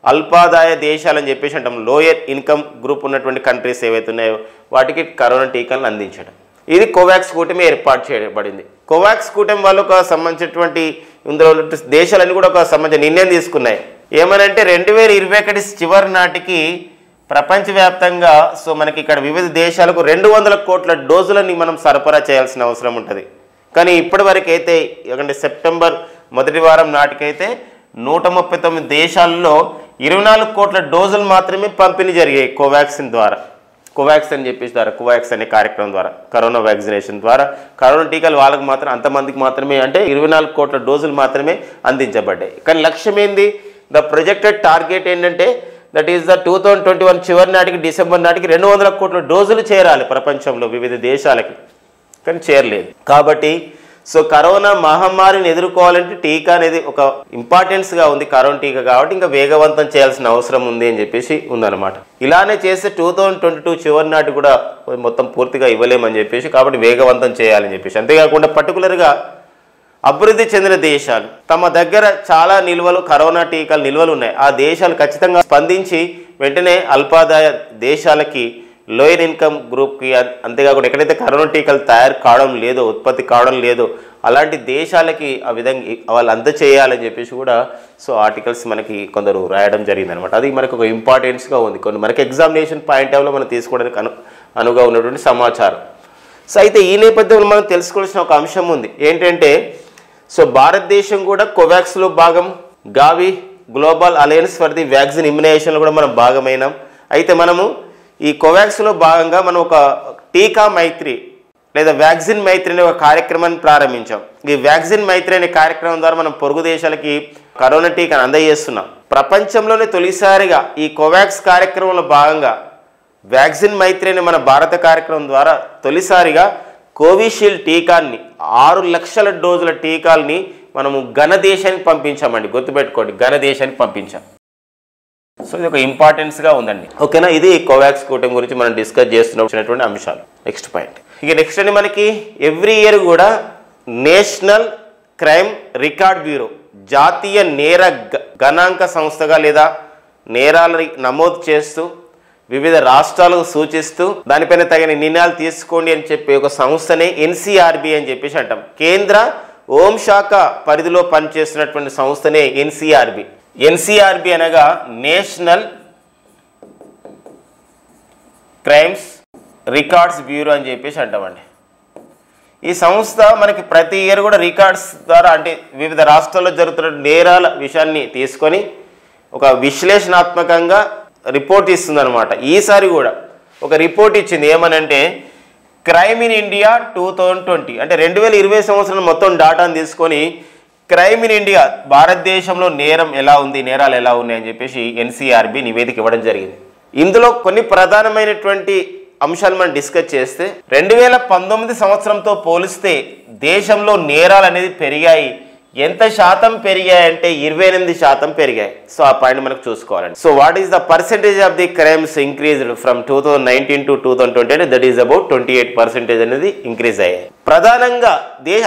అల్పాదాయ దేశాలని చెప్పేసి అంటాం, లోయర్ ఇన్కమ్ గ్రూప్ ఉన్నటువంటి కంట్రీస్ ఏవైతే ఉన్నాయో వాటికి కరోనా టీకాలను అందించడం. ఇది కోవాక్స్ కూటమి ఏర్పాటు చేయబడింది. కోవాక్స్ కూటమి వాళ్ళకు సంబంధించినటువంటి ఇందులో దేశాలన్నీ కూడా ఒక సంబంధించిన నిర్ణయం తీసుకున్నాయి. ఏమనంటే 2021 చివరి నాటికి ప్రపంచవ్యాప్తంగా సో మనకి ఇక్కడ వివిధ దేశాలకు 200 కోట్ల డోసులని మనం సరఫరా చేయాల్సిన అవసరం ఉంటుంది. కానీ ఇప్పటి వరకు అయితే ఎందుకంటే సెప్టెంబర్ మొదటి వారం నాటికైతే 139 దేశాల్లో 24 కోట్ల డోసులు మాత్రమే పంపిణీ జరిగాయి కోవాక్సిన్ ద్వారా. కోవాక్స్ అని చెప్పేసి కోవాక్స్ అనే కార్యక్రమం ద్వారా, కరోనా వ్యాక్సినేషన్ ద్వారా కరోనా టీకాలు వాళ్ళకి మాత్రం అంతమందికి మాత్రమే, అంటే 24 కోట్ల డోసులు మాత్రమే అందించబడ్డాయి. కానీ లక్ష్యం ఏంది, ద ప్రొజెక్టెడ్ టార్గెట్ ఏంటంటే దట్ ఈస్ ద 2021 చివరి నాటికి డిసెంబర్ నాటికి 200 కోట్ల డోసులు చేరాలి ప్రపంచంలో వివిధ దేశాలకి, కానీ చేరలేదు. కాబట్టి సో కరోనా మహమ్మారిని ఎదుర్కోవాలంటే టీకా అనేది ఒక ఇంపార్టెన్స్గా ఉంది, కరోనా టీకా కాబట్టి ఇంకా వేగవంతం చేయాల్సిన అవసరం ఉంది అని చెప్పేసి ఉందన్నమాట. ఇలానే చేస్తే 2022 చివరి నాటి కూడా మొత్తం పూర్తిగా ఇవ్వలేమని చెప్పేసి, కాబట్టి వేగవంతం చేయాలని చెప్పేసి. అంతేకాకుండా పర్టికులర్గా అభివృద్ధి చెందిన దేశాలు తమ దగ్గర చాలా నిల్వలు, కరోనా టీకాల నిల్వలు ఉన్నాయి, ఆ దేశాలు ఖచ్చితంగా స్పందించి వెంటనే అల్పాదాయ దేశాలకి, లోయర్ ఇన్కమ్ గ్రూప్కి, అంతేకాకుండా ఎక్కడైతే కరోనా టీకాలు తయారు కావడం లేదో, ఉత్పత్తి కావడం లేదో అలాంటి దేశాలకి ఆ విధంగా వాళ్ళు అందచేయాలని చెప్పేసి కూడా సో ఆర్టికల్స్ మనకి కొందరు రాయడం జరిగింది అనమాట. అది మనకు ఒక ఇంపార్టెన్స్గా ఉంది, కొన్ని మనకి ఎగ్జామినేషన్ పాయింట్ ఆఫ్లో మనం తీసుకోవడానికి అనువుగా ఉన్నటువంటి సమాచారం. సో అయితే ఈ నేపథ్యంలో మనం తెలుసుకోవాల్సిన ఒక అంశం ఉంది ఏంటంటే, సో భారతదేశం కూడా కోవాక్స్లో భాగం, Gavi Global alliance for the Vaccine ఇమ్యునైజేషన్లో కూడా మనం భాగమైనాం. అయితే మనము ఈ కోవాక్స్లో భాగంగా మనం ఒక టీకా మైత్రి లేదా వ్యాక్సిన్ మైత్రి అనే ఒక కార్యక్రమాన్ని ప్రారంభించాం. ఈ వ్యాక్సిన్ మైత్రి అనే కార్యక్రమం ద్వారా మనం పొరుగు దేశాలకి కరోనా టీకాను అందజేస్తున్నాం. ప్రపంచంలోనే తొలిసారిగా ఈ కోవాక్స్ కార్యక్రమంలో భాగంగా వ్యాక్సిన్ మైత్రి అనే మన భారత కార్యక్రమం ద్వారా తొలిసారిగా కోవిషీల్డ్ టీకాన్ని 6 లక్షల డోజుల టీకాల్ని మనము ఘన దేశానికి పంపించామండి. గుర్తుపెట్టుకోండి, ఘన దేశానికి పంపించాం. సో ఇది ఒక ఇంపార్టెన్స్గా ఉందండి. ఓకేనా, ఇది కోవాక్స్ కూటమి గురించి మనం డిస్కస్ చేస్తున్నటువంటి అంశాలు. నెక్స్ట్ పాయింట్, ఇక నెక్స్ట్ అండి మనకి ఎవ్రీ ఇయర్ కూడా నేషనల్ క్రైమ్ రికార్డ్ బ్యూరో, జాతీయ నేర గణాంక సంస్థగా లేదా నేరాలు నమోదు చేస్తూ వివిధ రాష్ట్రాలకు సూచిస్తూ దానిపైన తగిన నిర్ణయాలు తీసుకోండి అని చెప్పి ఒక సంస్థనే ఎన్సీఆర్బి అని చెప్పేసి అంటాం. కేంద్ర హోంశాఖ పరిధిలో పనిచేస్తున్నటువంటి సంస్థనే ఎన్సీఆర్బి. ఎన్సీఆర్బి అనగా నేషనల్ క్రైమ్స్ రికార్డ్స్ బ్యూరో అని చెప్పేసి అంటామండి. ఈ సంస్థ మనకి ప్రతి ఇయర్ కూడా రికార్డ్స్ ద్వారా, అంటే వివిధ రాష్ట్రాల్లో జరుగుతున్న నేరాల విషయాన్ని తీసుకొని ఒక విశ్లేషణాత్మకంగా రిపోర్ట్ ఇస్తుంది అనమాట. ఈసారి కూడా ఒక రిపోర్ట్ ఇచ్చింది, ఏమనంటే క్రైమ్ ఇన్ ఇండియా 2020, అంటే 2020 సంవత్సరం మొత్తం డాటాను తీసుకొని క్రైమ్ ఇన్ ఇండియా, భారతదేశంలో నేరం ఎలా ఉంది, నేరాలు ఎలా ఉన్నాయి అని చెప్పేసి ఎన్సీఆర్బి నివేదిక ఇవ్వడం జరిగింది. ఇందులో కొన్ని ప్రధానమైనటువంటి అంశాలు మనం డిస్కస్ చేస్తే 2019 సంవత్సరంతో పోలిస్తే దేశంలో నేరాలు అనేది పెరిగాయి. ఎంత శాతం పెరిగాయంటే 28% పెరిగాయి. సో ఆ పాయింట్ మనకు చూసుకోవాలండి. So what is the percentage of the crimes increased from 2019 to 2020 అంటే దట్ ఈస్ అబౌట్ 28% అనేది ఇంక్రీజ్ అయ్యాయి. ప్రధానంగా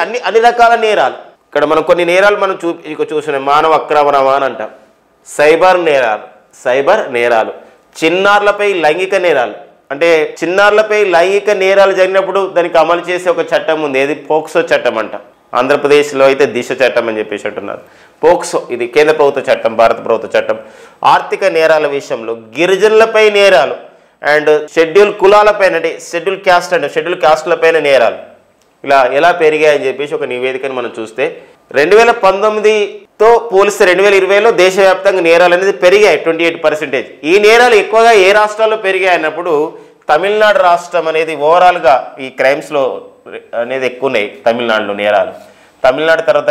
అన్ని రకాల నేరాలు, ఇక్కడ మనం కొన్ని నేరాలు మనం చూస్తున్నాం. మానవ ఆక్రమణ అని అంటాం, సైబర్ నేరాలు, చిన్నారులపై లైంగిక నేరాలు, అంటే చిన్నారులపై లైంగిక నేరాలు జరిగినప్పుడు దానికి అమలు చేసే ఒక చట్టం ఉంది, ఏది పోక్సో చట్టం అంట. ఆంధ్రప్రదేశ్లో అయితే దిశ చట్టం అని చెప్పేసి అంటున్నారు. పోక్సో ఇది కేంద్ర ప్రభుత్వ చట్టం, భారత ప్రభుత్వ చట్టం. ఆర్థిక నేరాల విషయంలో గిరిజనులపై నేరాలు అండ్ షెడ్యూల్ కులాలపైన, అంటే షెడ్యూల్ క్యాస్ట్ అంటే షెడ్యూల్ క్యాస్ట్లపైన నేరాలు ఇలా ఎలా పెరిగాయని చెప్పేసి ఒక నివేదికను మనం చూస్తే 2019తో పోలిస్తే 2020లో దేశవ్యాప్తంగా నేరాలు అనేది పెరిగాయి 28%. ఈ నేరాలు ఎక్కువగా ఏ రాష్ట్రాల్లో పెరిగాయి అన్నప్పుడు తమిళనాడు రాష్ట్రం అనేది ఓవరాల్గా ఈ క్రైమ్స్లో అనేది ఎక్కువ ఉన్నాయి. తమిళనాడులో నేరాలు తమిళనాడు తర్వాత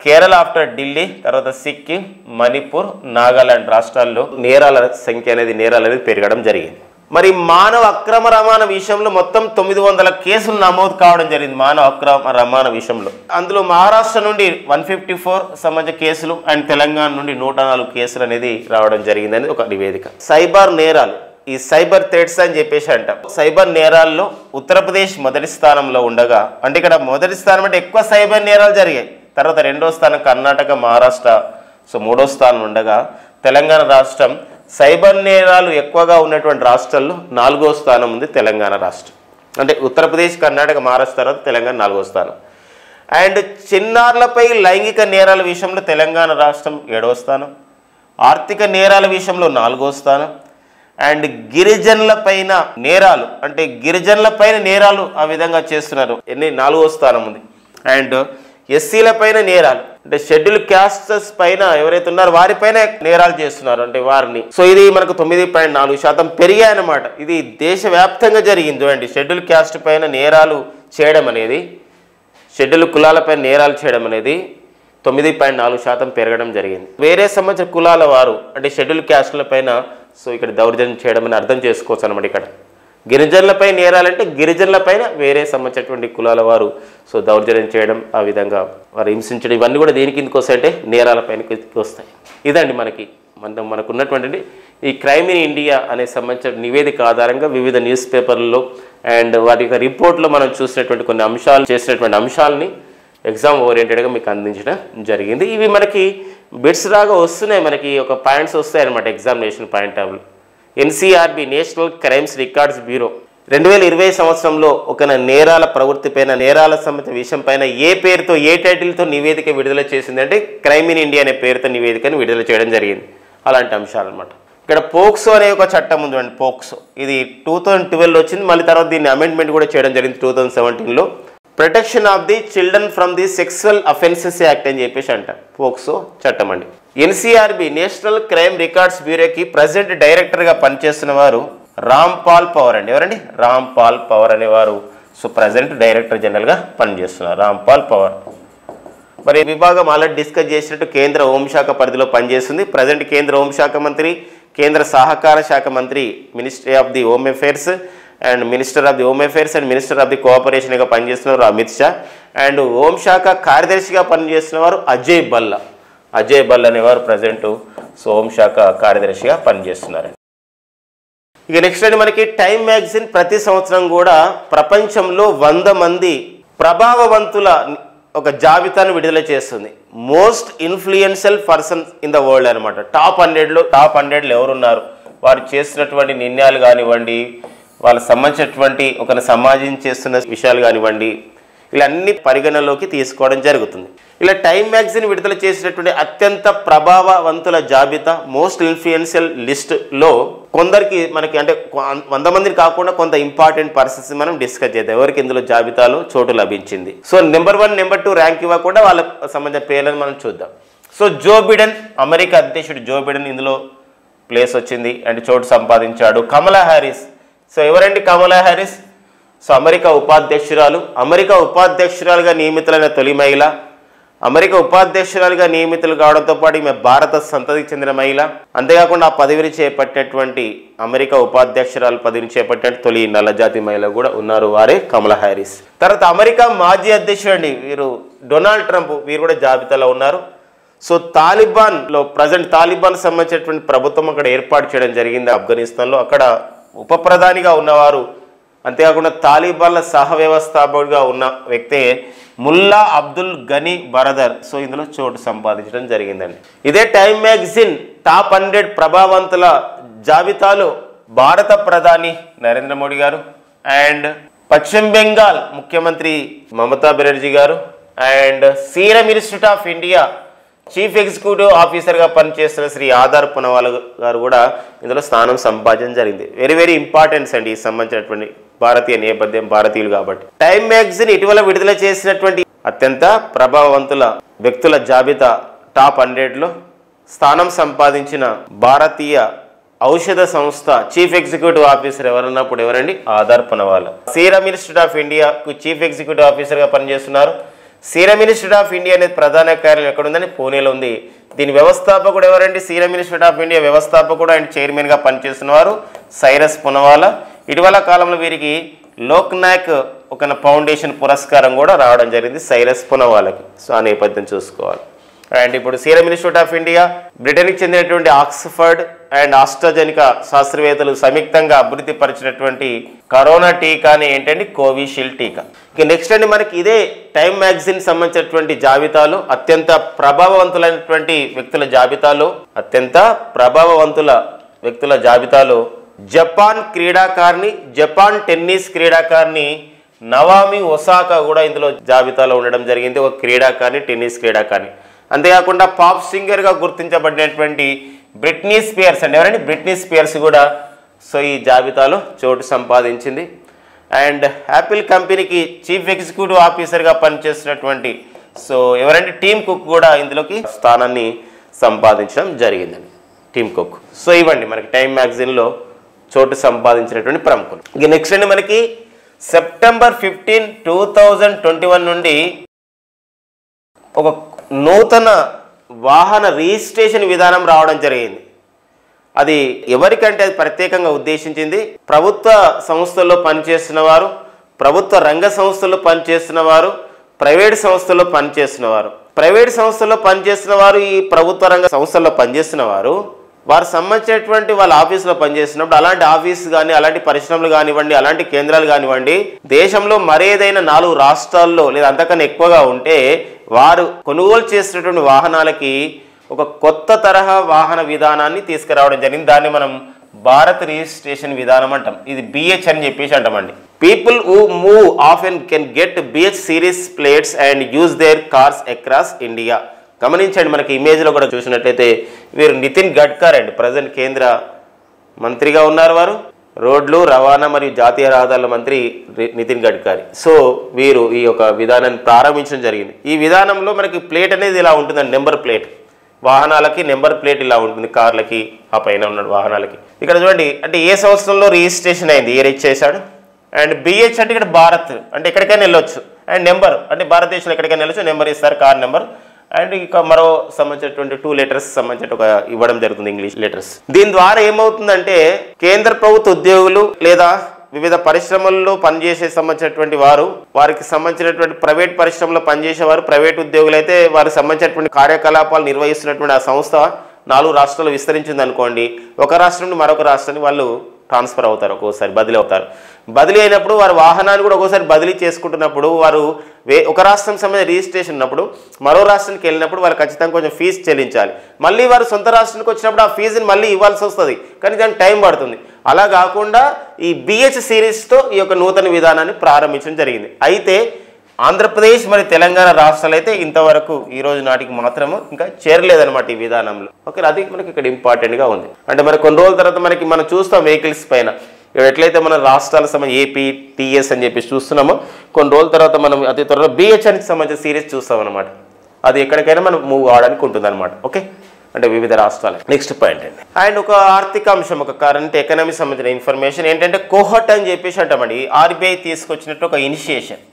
కేరళ ఆఫ్టర్ ఢిల్లీ, తర్వాత సిక్కిం, మణిపూర్, నాగాలాండ్ రాష్ట్రాల్లో నేరాల సంఖ్య అనేది పెరగడం జరిగింది. మరి మానవ అక్రమ రవాణా విషయంలో మొత్తం 900 కేసులు నమోదు కావడం జరిగింది మానవ అక్రమ రవాణా విషయంలో. అందులో మహారాష్ట్ర నుండి 154 సంబంధించిన కేసులు అండ్ తెలంగాణ నుండి 104 కేసులు అనేది రావడం జరిగింది అనేది ఒక నివేదిక. సైబర్ నేరాలు, ఈ సైబర్ థ్రెట్స్ అని చెప్పేసి అంటాం. సైబర్ నేరాల్లో ఉత్తరప్రదేశ్ మొదటి స్థానంలో ఉండగా, అంటే ఇక్కడ మొదటి స్థానం అంటే ఎక్కువ సైబర్ నేరాలు జరిగాయి. తర్వాత 2వ స్థానం కర్ణాటక, మహారాష్ట్ర, సో 3వ స్థానం ఉండగా తెలంగాణ రాష్ట్రం సైబర్ నేరాలు ఎక్కువగా ఉన్నటువంటి రాష్ట్రాల్లో 4వ స్థానం ఉంది తెలంగాణ రాష్ట్రం. అంటే ఉత్తరప్రదేశ్, కర్ణాటక, మహారాష్ట్ర తర్వాత తెలంగాణ 4వ స్థానం. అండ్ చిన్నారులపై లైంగిక నేరాల విషయంలో తెలంగాణ రాష్ట్రం 7వ స్థానం. ఆర్థిక నేరాల విషయంలో 4వ స్థానం. అండ్ గిరిజనుల పైన నేరాలు, అంటే గిరిజనుల పైన నేరాలు ఆ విధంగా చేస్తున్నారు, 4వ స్థానం ఉంది. అండ్ ఎస్సీల పైన నేరాలు, అంటే షెడ్యూల్ క్యాస్టర్స్ పైన ఎవరైతే ఉన్నారో వారిపైన నేరాలు చేస్తున్నారు, అంటే వారిని. సో ఇది మనకు 9.4% పెరిగాయన్నమాట. ఇది దేశవ్యాప్తంగా జరిగింది. చూడండి, షెడ్యూల్ క్యాస్ట్ పైన నేరాలు చేయడం అనేది, షెడ్యూల్ కులాలపైన నేరాలు చేయడం అనేది 9.4% పెరగడం జరిగింది. వేరే సంబంధించిన కులాల వారు, అంటే షెడ్యూల్ క్యాస్ట్ల పైన సో ఇక్కడ దౌర్జన్యం చేయడం అని అర్థం చేసుకోవచ్చు అనమాట. ఇక్కడ గిరిజనులపై నేరాలంటే గిరిజనులపైన వేరే సంబంధించినటువంటి కులాల వారు సో దౌర్జన్యం చేయడం, ఆ విధంగా వారు హింసించడం, ఇవన్నీ కూడా దేని కిందకి వస్తాయంటే నేరాల పైన వస్తాయి. ఇదండి మనకు ఉన్నటువంటి ఈ క్రైమ్ ఇన్ ఇండియా అనే సంబంధించిన నివేదిక ఆధారంగా వివిధ న్యూస్ పేపర్లలో అండ్ వాటి యొక్క రిపోర్ట్లో మనం చూసినటువంటి కొన్ని అంశాలు, చేసినటువంటి అంశాలని ఎగ్జామ్ ఓరియంటెడ్గా మీకు అందించడం జరిగింది. ఇవి మనకి బిట్స్ రాగా వస్తున్నాయి, మనకి ఒక పాయింట్స్ వస్తాయి అనమాట examination point table. NCRB national crimes records bureau 2020 సంవత్సరంలో ఒక నేరాల ప్రవృత్తిపైన, నేరాల సంబంధించిన విషయం పైన ఏ పేరుతో, ఏ టైటిల్తో నివేదిక విడుదల చేసింది అంటే క్రైమ్ ఇన్ ఇండియా అనే పేరుతో నివేదికను విడుదల చేయడం జరిగింది. అలాంటి అంశాలు అనమాట. ఇక్కడ పోక్సో అనే ఒక చట్టం ఉందండి. పోక్సో ఇది 2012లో వచ్చింది, మళ్ళీ తర్వాత దీన్ని అమెండ్మెంట్ కూడా చేయడం జరిగింది 2017లో. Protection of the Children from the Sexual Offences Act అని చెప్పేసి అంట పోక్సో చట్టం అండి. ఎన్సీఆర్బీ నేషనల్ క్రైమ్ రికార్డ్స్ బ్యూరోకి ప్రజెంట్ డైరెక్టర్గా పనిచేస్తున్న వారు రాంపాల్ పవర్ అండి. ఎవరండి? రాంపాల్ పవర్ అనేవారు సో ప్రజెంట్ డైరెక్టర్ జనరల్గా పనిచేస్తున్నారు రాంపాల్ పవర్. మరి విభాగం ఆల్రెడీ డిస్కస్ చేసినట్టు కేంద్ర హోంశాఖ పరిధిలో పనిచేస్తుంది. ప్రజెంట్ కేంద్ర హోంశాఖ మంత్రి, కేంద్ర సహకార శాఖ మంత్రి, Ministry of the Home Affairs and Minister of the Home Affairs and Minister of the కోఆపరేషన్గా పనిచేస్తున్నారు అమిత్ షా. అండ్ హోంశాఖ కార్యదర్శిగా పనిచేస్తున్నవారు అజయ్ బల్ అనేవారు ప్రజెంట్ సో హోంశాఖ కార్యదర్శిగా పనిచేస్తున్నారు. ఇక నెక్స్ట్ అండి, మనకి టైమ్ మ్యాగజైన్ ప్రతి సంవత్సరం కూడా ప్రపంచంలో 100 మంది ప్రభావవంతుల ఒక జాబితాను విడుదల చేస్తుంది. Most influential person in the world అనమాట. టాప్ 100లో ఎవరున్నారు, వారు చేసినటువంటి నిర్ణయాలు కానివ్వండి, వాళ్ళకి సంబంధించినటువంటి ఒక సమాజం చేస్తున్న విషయాలు కానివ్వండి, ఇలా అన్ని పరిగణలోకి తీసుకోవడం జరుగుతుంది. ఇలా టైమ్ మ్యాగజైన్ విడుదల చేసినటువంటి అత్యంత ప్రభావవంతుల జాబితా, మోస్ట్ ఇన్ఫ్లుయెన్షియల్ లిస్ట్లో కొందరికి మనకి అంటే 100 మందిని కాకుండా కొంత ఇంపార్టెంట్ పర్సన్స్ మనం డిస్కస్ చేద్దాం, ఎవరికి ఇందులో జాబితాలో చోటు లభించింది. సో నెంబర్ 1, నెంబర్ 2 ర్యాంక్ ఇవ్వకుండా వాళ్ళ సంబంధించిన పేర్లను మనం చూద్దాం. సో జో బిడెన్, అమెరికా అధ్యక్షుడు జో బిడెన్ ఇందులో ప్లేస్ వచ్చింది అంటే చోటు సంపాదించాడు. కమలా హ్యారిస్, సో ఎవరండి కమలా హ్యారిస్? సో అమెరికా ఉపాధ్యక్షురాలుగా నియమితులైన తొలి మహిళ. అమెరికా ఉపాధ్యక్షురాలుగా నియమితులు కావడంతో పాటు ఈమె భారత సంతతికి చెందిన మహిళ. అంతేకాకుండా ఆ పదవిని చేపట్టేటువంటి అమెరికా ఉపాధ్యక్షురాలు పదవిని చేపట్టే తొలి నల్లజాతి మహిళ కూడా ఉన్నారు, వారే కమలా హ్యారిస్. తర్వాత అమెరికా మాజీ అధ్యక్షుడు అండి వీరు డొనాల్డ్ ట్రంప్, వీరు కూడా జాబితాలో ఉన్నారు. సో తాలిబాన్లో ప్రజెంట్ తాలిబాన్ సంబంధించినటువంటి ప్రభుత్వం అక్కడ ఏర్పాటు చేయడం జరిగింది ఆఫ్ఘనిస్తాన్లో. అక్కడ ఉప ప్రధానిగా ఉన్నవారు, అంతేకాకుండా తాలిబాన్ల సహ వ్యవస్థాపకుడిగా ఉన్న వ్యక్తే ముల్లా అబ్దుల్ గనీ బరదర్. సో ఇందులో చోటు సంపాదించడం జరిగిందండి. ఇదే టైమ్ మ్యాగజైన్ టాప్ 100 ప్రభావవంతుల జాబితాలో భారత ప్రధాని నరేంద్ర మోడీ గారు అండ్ పశ్చిమ బెంగాల్ ముఖ్యమంత్రి మమతా బెనర్జీ గారు and serum institute of India chief executive ఆఫీసర్గా పనిచేస్తున్న శ్రీ ఆధార్ పునవాల గారు కూడా ఇందులో స్థానం సంపాదించడం జరిగింది. వెరీ వెరీ ఇంపార్టెన్స్ అండి ఈ సంబంధించినటువంటి భారతీయ నేపథ్యం, భారతీయులు కాబట్టి. టైమ్ మ్యాగజైన్ ఇటీవల విడుదల చేసినటువంటి అత్యంత ప్రభావవంతుల వ్యక్తుల జాబితా టాప్ 100లో స్థానం సంపాదించిన భారతీయ ఔషధ సంస్థ చీఫ్ ఎగ్జిక్యూటివ్ ఆఫీసర్ ఎవరన్నప్పుడు ఎవరండి? ఆధార్ పునవాల. సీరం ఇన్స్టిట్యూట్ ఆఫ్ ఇండియాకు చీఫ్ ఎగ్జిక్యూటివ్ ఆఫీసర్గా పనిచేస్తున్నారు సీరం ఇన్స్టిట్యూట్ ఆఫ్ ఇండియా అనేది ప్రధాన కార్యాలయం ఎక్కడ ఉందని పూణేలో ఉంది. దీని వ్యవస్థాపకుడు ఎవరండి? సీరం ఇన్స్టిట్యూట్ ఆఫ్ ఇండియా వ్యవస్థాపకుడు అండ్ చైర్మన్గా పనిచేస్తున్న వారు సైరస్ పునవాలా. ఇటీవల కాలంలో వీరికి లోక్ నాయక్ ఒక ఫౌండేషన్ పురస్కారం కూడా రావడం జరిగింది సైరస్ పునవాలాకి. సో ఆ నేపథ్యం చూసుకోవాలి. అండ్ ఇప్పుడు సీరం ఇన్స్టిట్యూట్ ఆఫ్ ఇండియా బ్రిటన్కి చెందినటువంటి ఆక్స్ఫర్డ్ అండ్ ఆస్ట్రాజెనికా శాస్త్రవేత్తలు సంయుక్తంగా అభివృద్ధి పరిచినటువంటి కరోనా టీకాని ఏంటంటే కోవిషీల్డ్ టీకా. ఇక నెక్స్ట్ అండి మనకి ఇదే టైమ్ మ్యాగజైన్ సంబంధించినటువంటి జాబితాలో అత్యంత ప్రభావవంతులైనటువంటి వ్యక్తుల జాబితాలో జపాన్ టెన్నిస్ క్రీడాకారిణి నవామి ఒసాకా కూడా ఇందులో జాబితాలో ఉండడం జరిగింది. ఒక క్రీడాకారిణి, టెన్నిస్ క్రీడాకారిణి. అంతేకాకుండా పాప్ సింగర్గా గుర్తించబడినటువంటి బ్రిట్నీ స్పియర్స్ అండి, ఎవరండి? బ్రిట్నీ స్పియర్స్ కూడా సో ఈ జాబితాలో చోటు సంపాదించింది. అండ్ యాపిల్ కంపెనీకి చీఫ్ ఎగ్జిక్యూటివ్ ఆఫీసర్గా పనిచేస్తున్నటువంటి సో ఎవరంటే టీమ్ కుక్ కూడా ఇందులోకి స్థానాన్ని సంపాదించడం జరిగిందండి. Team cook. సో ఇవ్వండి మనకి టైమ్ మ్యాగజైన్లో చోటు సంపాదించినటువంటి ప్రముఖులు. ఇక నెక్స్ట్ అండి మనకి సెప్టెంబర్ 15, 2021 నుండి ఒక నూతన వాహన రిజిస్ట్రేషన్ విధానం రావడం జరిగింది. అది ఎవరికంటే అది ప్రత్యేకంగా ఉద్దేశించింది ప్రభుత్వ సంస్థల్లో పనిచేస్తున్న వారు, ప్రభుత్వ రంగ సంస్థల్లో పనిచేస్తున్న వారు, ప్రైవేట్ సంస్థల్లో పనిచేస్తున్నవారు. ప్రైవేట్ సంస్థల్లో పనిచేస్తున్న వారు, ఈ ప్రభుత్వ రంగ సంస్థల్లో పనిచేస్తున్న వారు వారు సంబంధించినటువంటి వాళ్ళ ఆఫీసులో పనిచేస్తున్నప్పుడు అలాంటి ఆఫీస్ కానీ, అలాంటి పరిశ్రమలు కానివ్వండి, అలాంటి కేంద్రాలు కానివ్వండి, దేశంలో మరేదైనా 4 రాష్ట్రాల్లో లేదా అంతకన్నా ఎక్కువగా ఉంటే వారు కొనుగోలు చేసినటువంటి వాహనాలకి ఒక కొత్త తరహా వాహన విధానాన్ని తీసుకురావడం జరిగింది. దాన్ని మనం భారత్ రిజిస్ట్రేషన్ విధానం అంటాం. ఇది BH అని చెప్పేసి అంటామండి. People who move often can get BH series plates and use their cars across India. గమనించండి, మనకి ఇమేజ్లో కూడా చూసినట్లయితే వీరు నితిన్ గడ్కరీ అండి, ప్రజెంట్ కేంద్ర మంత్రిగా ఉన్నారు. వారు రోడ్లు రవాణా మరియు జాతీయ రహదారుల మంత్రి నితిన్ గడ్కరీ. సో వీరు ఈ యొక్క విధానాన్ని ప్రారంభించడం జరిగింది. ఈ విధానంలో మనకి ప్లేట్ అనేది ఇలా ఉంటుందండి, నెంబర్ ప్లేట్. వాహనాలకి నెంబర్ ప్లేట్ ఇలా ఉంటుంది, కార్లకి ఆ పైన ఉన్న వాహనాలకి. ఇక్కడ చూడండి, అంటే ఏ సంవత్సరంలో రిజిస్ట్రేషన్ అయింది, ఏ రిచ్ చేశాడు. అండ్ BH అంటే ఇక్కడ భారత్, అంటే ఎక్కడికైనా వెళ్ళొచ్చు. అండ్ నెంబర్ అంటే భారతదేశంలో ఎక్కడికైనా వెళ్ళొచ్చు, నెంబర్ ఇస్తారు, కార్ నెంబర్. అండ్ ఇక మరో సంబంధించినటువంటి 2 లెటర్స్ సంబంధించిన ఒక ఇవ్వడం జరుగుతుంది, ఇంగ్లీష్ లెటర్స్. దీని ద్వారా ఏమవుతుందంటే కేంద్ర ప్రభుత్వ ఉద్యోగులు లేదా వివిధ పరిశ్రమల్లో పనిచేసే సంబంధించినటువంటి వారు, వారికి సంబంధించినటువంటి ప్రైవేట్ పరిశ్రమలో పనిచేసేవారు, ప్రైవేట్ ఉద్యోగులు అయితే వారికి సంబంధించినటువంటి కార్యకలాపాలు నిర్వహిస్తున్నటువంటి ఆ సంస్థ 4 రాష్ట్రాలు విస్తరించింది అనుకోండి, ఒక రాష్ట్రం నుండి మరొక రాష్ట్రానికి వాళ్ళు ట్రాన్స్ఫర్ అవుతారు, ఒక్కోసారి బదిలీ అవుతారు. బదిలీ అయినప్పుడు వారు వాహనాన్ని కూడా ఒక్కోసారి బదిలీ చేసుకుంటున్నప్పుడు వారు ఒక రాష్ట్రం సంబంధించిన రిజిస్ట్రేషన్ ఉన్నప్పుడు మరో రాష్ట్రానికి వెళ్ళినప్పుడు వారు ఖచ్చితంగా కొంచెం ఫీజు చెల్లించాలి. మళ్ళీ వారు సొంత రాష్ట్రానికి వచ్చినప్పుడు ఆ ఫీజుని మళ్ళీ ఇవ్వాల్సి వస్తుంది, కానీ దానికి టైం పడుతుంది. అలా కాకుండా ఈ BH సిరీస్తో ఈ యొక్క నూతన విధానాన్ని ప్రారంభించడం జరిగింది. అయితే ఆంధ్రప్రదేశ్ మరియు తెలంగాణ రాష్ట్రాలు అయితే ఇంతవరకు ఈ రోజు నాటికి మాత్రము ఇంకా చేరలేదన్నమాట ఈ విధానంలో. ఓకే, అది మనకి ఇక్కడ ఇంపార్టెంట్గా ఉంది. అంటే మరి కొన్ని రోజుల తర్వాత మనం చూస్తాం వెహికల్స్ పైన ఎట్లయితే మన రాష్ట్రాల సంబంధించి AP, TS అని చెప్పి చూస్తున్నామో, కొన్ని రోజుల తర్వాత మనం అతి త్వరలో BH అని సంబంధించిన సిరీస్ చూస్తాం అనమాట. అది ఎక్కడికైనా మనం మూవ్ అవడానికి ఉంటుంది అనమాట. ఓకే, అంటే వివిధ రాష్ట్రాలు. నెక్స్ట్ పాయింట్ అండి, అండ్ ఒక ఆర్థిక అంశం, ఒక కరెంట్ ఎకనామీ సంబంధించిన ఇన్ఫర్మేషన్ ఏంటంటే కోహట్ అని చెప్పేసి అంటామండి. RBI తీసుకొచ్చినట్టు ఒక ఇనిషియేషన్.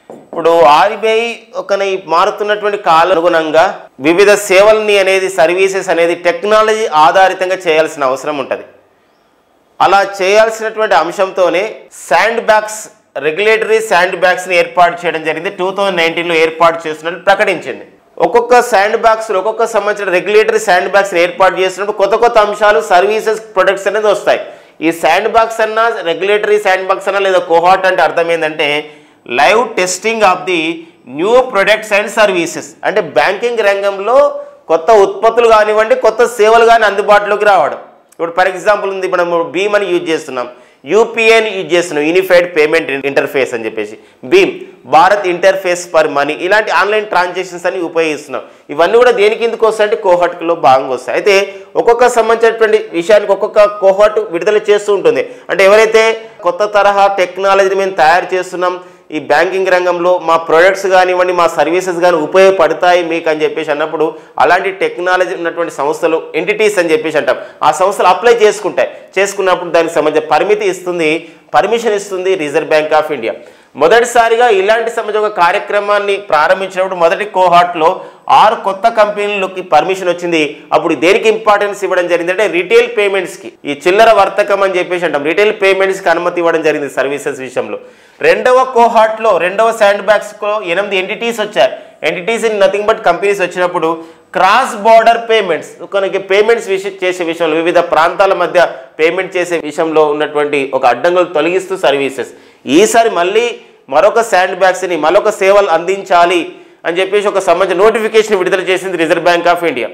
ఇప్పుడు RBI ఒక మారుతున్నటువంటి కాలానుగుణంగా వివిధ సేవల్ని అనేది, సర్వీసెస్ అనేది టెక్నాలజీ ఆధారితంగా చేయాల్సిన అవసరం ఉంటుంది. అలా చేయాల్సినటువంటి అంశంతోనే శాండ్ బ్యాగ్స్, రెగ్యులేటరీ శాండ్ బ్యాగ్స్ని ఏర్పాటు చేయడం జరిగింది. 2019లో ఏర్పాటు చేస్తున్నట్టు ప్రకటించింది. ఒక్కొక్క శాండ్ బ్యాగ్స్, ఒక్కొక్క సంబంధించిన రెగ్యులేటరీ శాండ్ బ్యాగ్స్ని ఏర్పాటు చేసినప్పుడు కొత్త కొత్త అంశాలు, సర్వీసెస్, ప్రొడక్ట్స్ అనేది వస్తాయి. ఈ శాండ్ బ్యాగ్స్ అన్నా, రెగ్యులేటరీ శాండ్ బ్యాగ్స్ అన్నా లేదా కోహాట్ అంటే అర్థం ఏంటంటే live testing of the new products and services. అంటే బ్యాంకింగ్ రంగంలో కొత్త ఉత్పత్తులు కానివ్వండి, కొత్త సేవలు కానీ అందుబాటులోకి రావడం. ఇప్పుడు ఫర్ ఎగ్జాంపుల్ ఉంది, మనం భీమ్ అని యూజ్ చేస్తున్నాం, UPIని యూజ్ చేస్తున్నాం, యూనిఫైడ్ పేమెంట్ ఇంటర్ఫేస్ అని చెప్పేసి, భీమ్, భారత్ ఇంటర్ఫేస్ ఫర్ మనీ, ఇలాంటి ఆన్లైన్ ట్రాన్సాక్షన్స్ అని ఉపయోగిస్తున్నాం. ఇవన్నీ కూడా దేనికి ఎందుకు వస్తాయంటే కోహాట్లో భాగంగా వస్తాయి. అయితే ఒక్కొక్క సంబంధించినటువంటి విషయానికి ఒక్కొక్క కోహాట్ విడుదల చేస్తూ ఉంటుంది. అంటే ఎవరైతే కొత్త తరహా టెక్నాలజీని మేము తయారు చేస్తున్నాం, ఈ బ్యాంకింగ్ రంగంలో మా ప్రొడక్ట్స్ కానివ్వండి, మా సర్వీసెస్ కానీ ఉపయోగపడతాయి మీకు అని చెప్పేసి అన్నప్పుడు అలాంటి టెక్నాలజీ ఉన్నటువంటి సంస్థలు, ఎంటిటీస్ అని చెప్పేసి అంటాం, ఆ సంస్థలు అప్లై చేసుకుంటాయి. చేసుకున్నప్పుడు దానికి సంబంధించిన పర్మిషన్ ఇస్తుంది రిజర్వ్ బ్యాంక్ ఆఫ్ ఇండియా. మొదటిసారిగా ఇలాంటి సంబంధించిన ఒక కార్యక్రమాన్ని ప్రారంభించినప్పుడు మొదటి కోహార్ట్లో 6 కొత్త కంపెనీలకి పర్మిషన్ వచ్చింది. అప్పుడు దేనికి ఇంపార్టెన్స్ ఇవ్వడం జరిగింది అంటే రిటైల్ పేమెంట్స్కి, ఈ చిల్లర వర్తకం అని చెప్పేసి అంటాం, రిటైల్ పేమెంట్స్కి అనుమతి ఇవ్వడం జరిగింది సర్వీసెస్ విషయంలో. రెండవ కోహార్ట్లో రెండవ శాండ్ బ్యాగ్స్లో 8 ఎంటిటీస్ వచ్చాయి. Entities in nothing but companies వచ్చినప్పుడు క్రాస్ బార్డర్ పేమెంట్స్, కొనికి పేమెంట్స్ చేసే విషయంలో వివిధ ప్రాంతాల మధ్య పేమెంట్ చేసే విషయంలో ఉన్నటువంటి ఒక అడ్డంకులు తొలగిస్తూ సర్వీసెస్. ఈసారి మళ్ళీ మరొక శాండ్ బ్యాగ్స్ని మరొక సేవలు అందించాలి అని చెప్పేసి ఒక సంబంధించిన నోటిఫికేషన్ విడుదల చేసింది రిజర్వ్ బ్యాంక్ ఆఫ్ ఇండియా.